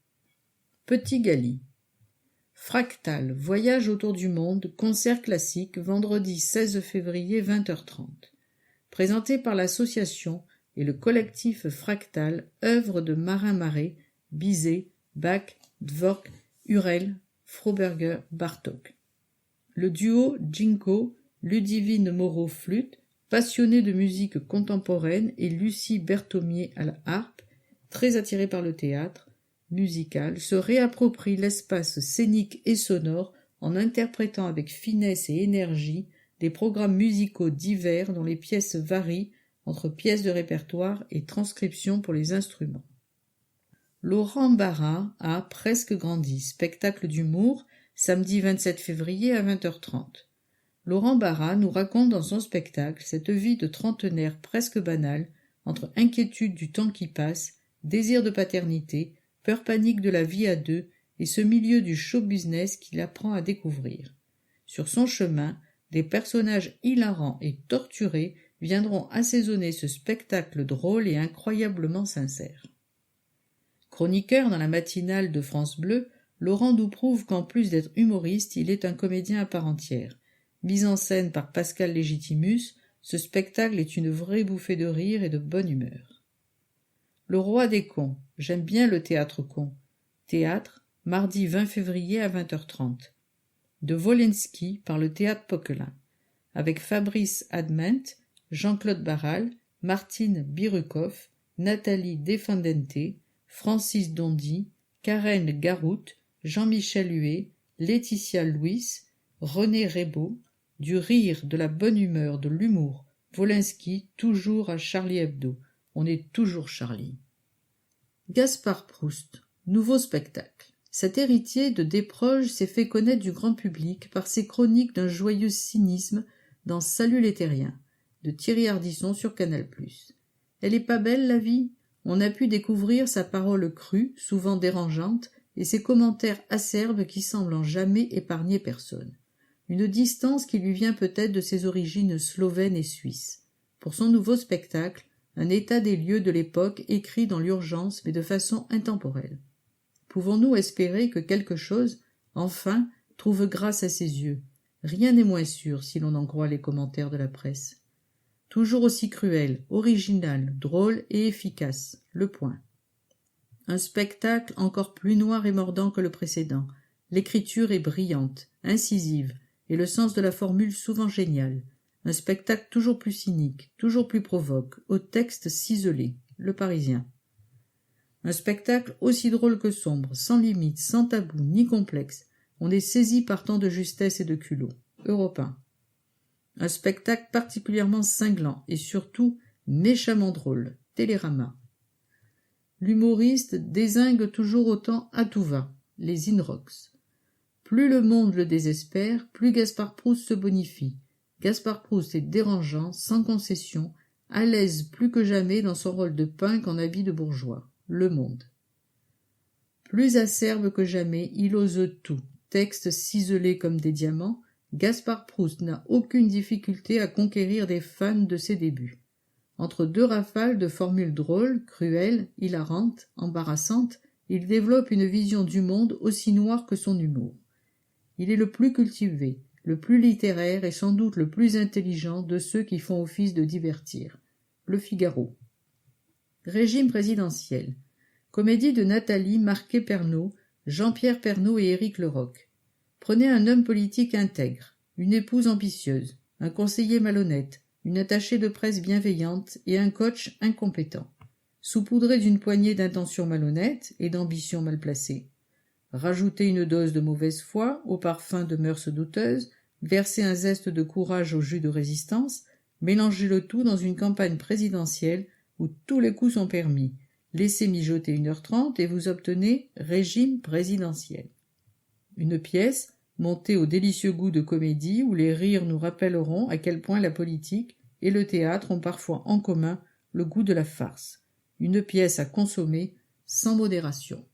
Petit Gali. Fractal, voyage autour du monde, concert classique, vendredi 16 février 20h30. Présenté par l'association et le collectif Fractal, œuvre de Marin Marais, Bizet, Bach, Dvork, Hurel, Froberger, Bartók. Le duo Jinko, Ludivine Moreau flûte, passionné de musique contemporaine, et Lucie Berthomier à la harpe, très attirée par le théâtre musical, se réapproprie l'espace scénique et sonore en interprétant avec finesse et énergie des programmes musicaux divers dont les pièces varient entre pièces de répertoire et transcriptions pour les instruments. Laurent Barra a Presque grandi, spectacle d'humour, samedi 27 février à 20h30. Laurent Barra nous raconte dans son spectacle cette vie de trentenaire presque banale, entre inquiétude du temps qui passe, désir de paternité, peur panique de la vie à deux et ce milieu du show business qu'il apprend à découvrir. Sur son chemin, des personnages hilarants et torturés viendront assaisonner ce spectacle drôle et incroyablement sincère. Chroniqueur dans la matinale de France Bleu, Laurent nous prouve qu'en plus d'être humoriste, il est un comédien à part entière. Mis en scène par Pascal Légitimus, ce spectacle est une vraie bouffée de rire et de bonne humeur. Le roi des cons, j'aime bien le théâtre con. Théâtre, mardi 20 février à 20h30. De Wolenski par le théâtre Poquelin, avec Fabrice Adment, Jean-Claude Barral, Martine Birukoff, Nathalie Defendente, Francis Dondy, Karen Garout, Jean-Michel Huet, Laetitia Louis, René Rebaud, du rire, de la bonne humeur, de l'humour. Wolenski, toujours à Charlie Hebdo. On est toujours Charlie. Gaspard Proust, nouveau spectacle. Cet héritier de Desproges s'est fait connaître du grand public par ses chroniques d'un joyeux cynisme dans Salut les terriens, de Thierry Ardisson sur Canal+. Elle est pas belle, la vie ? On a pu découvrir sa parole crue, souvent dérangeante, et ses commentaires acerbes qui semblent en jamais épargner personne. Une distance qui lui vient peut-être de ses origines slovènes et suisses. Pour son nouveau spectacle, un état des lieux de l'époque écrit dans l'urgence mais de façon intemporelle. Pouvons-nous espérer que quelque chose, enfin, trouve grâce à ses yeux ? Rien n'est moins sûr si l'on en croit les commentaires de la presse. Toujours aussi cruel, original, drôle et efficace, Le Point. Un spectacle encore plus noir et mordant que le précédent. L'écriture est brillante, incisive, et le sens de la formule souvent génial. Un spectacle toujours plus cynique, toujours plus provoque, au texte ciselé. Le Parisien. Un spectacle aussi drôle que sombre, sans limite, sans tabou, ni complexe. On est saisi par tant de justesse et de culot. Europe 1. Un spectacle particulièrement cinglant et surtout méchamment drôle. Télérama. L'humoriste dézingue toujours autant à tout va. Les Inrocks. Plus le monde le désespère, plus Gaspard Proust se bonifie. Gaspard Proust est dérangeant, sans concession, à l'aise plus que jamais dans son rôle de punk en habit de bourgeois. Le Monde. Plus acerbe que jamais, il ose tout. Texte ciselé comme des diamants, Gaspard Proust n'a aucune difficulté à conquérir des fans de ses débuts. Entre deux rafales de formules drôles, cruelles, hilarantes, embarrassantes, il développe une vision du monde aussi noire que son humour. Il est le plus cultivé, le plus littéraire et sans doute le plus intelligent de ceux qui font office de divertir. Le Figaro. Régime présidentiel. Comédie de Nathalie Marquet-Pernaut, Jean-Pierre Pernaut et Éric Leroc. Prenez un homme politique intègre, une épouse ambitieuse, un conseiller malhonnête, une attachée de presse bienveillante et un coach incompétent, saupoudré d'une poignée d'intentions malhonnêtes et d'ambitions mal placées. Rajoutez une dose de mauvaise foi au parfum de mœurs douteuses, versez un zeste de courage au jus de résistance, mélangez le tout dans une campagne présidentielle où tous les coups sont permis. Laissez mijoter 1h30 et vous obtenez régime présidentiel. Une pièce montée au délicieux goût de comédie où les rires nous rappelleront à quel point la politique et le théâtre ont parfois en commun le goût de la farce. Une pièce à consommer sans modération.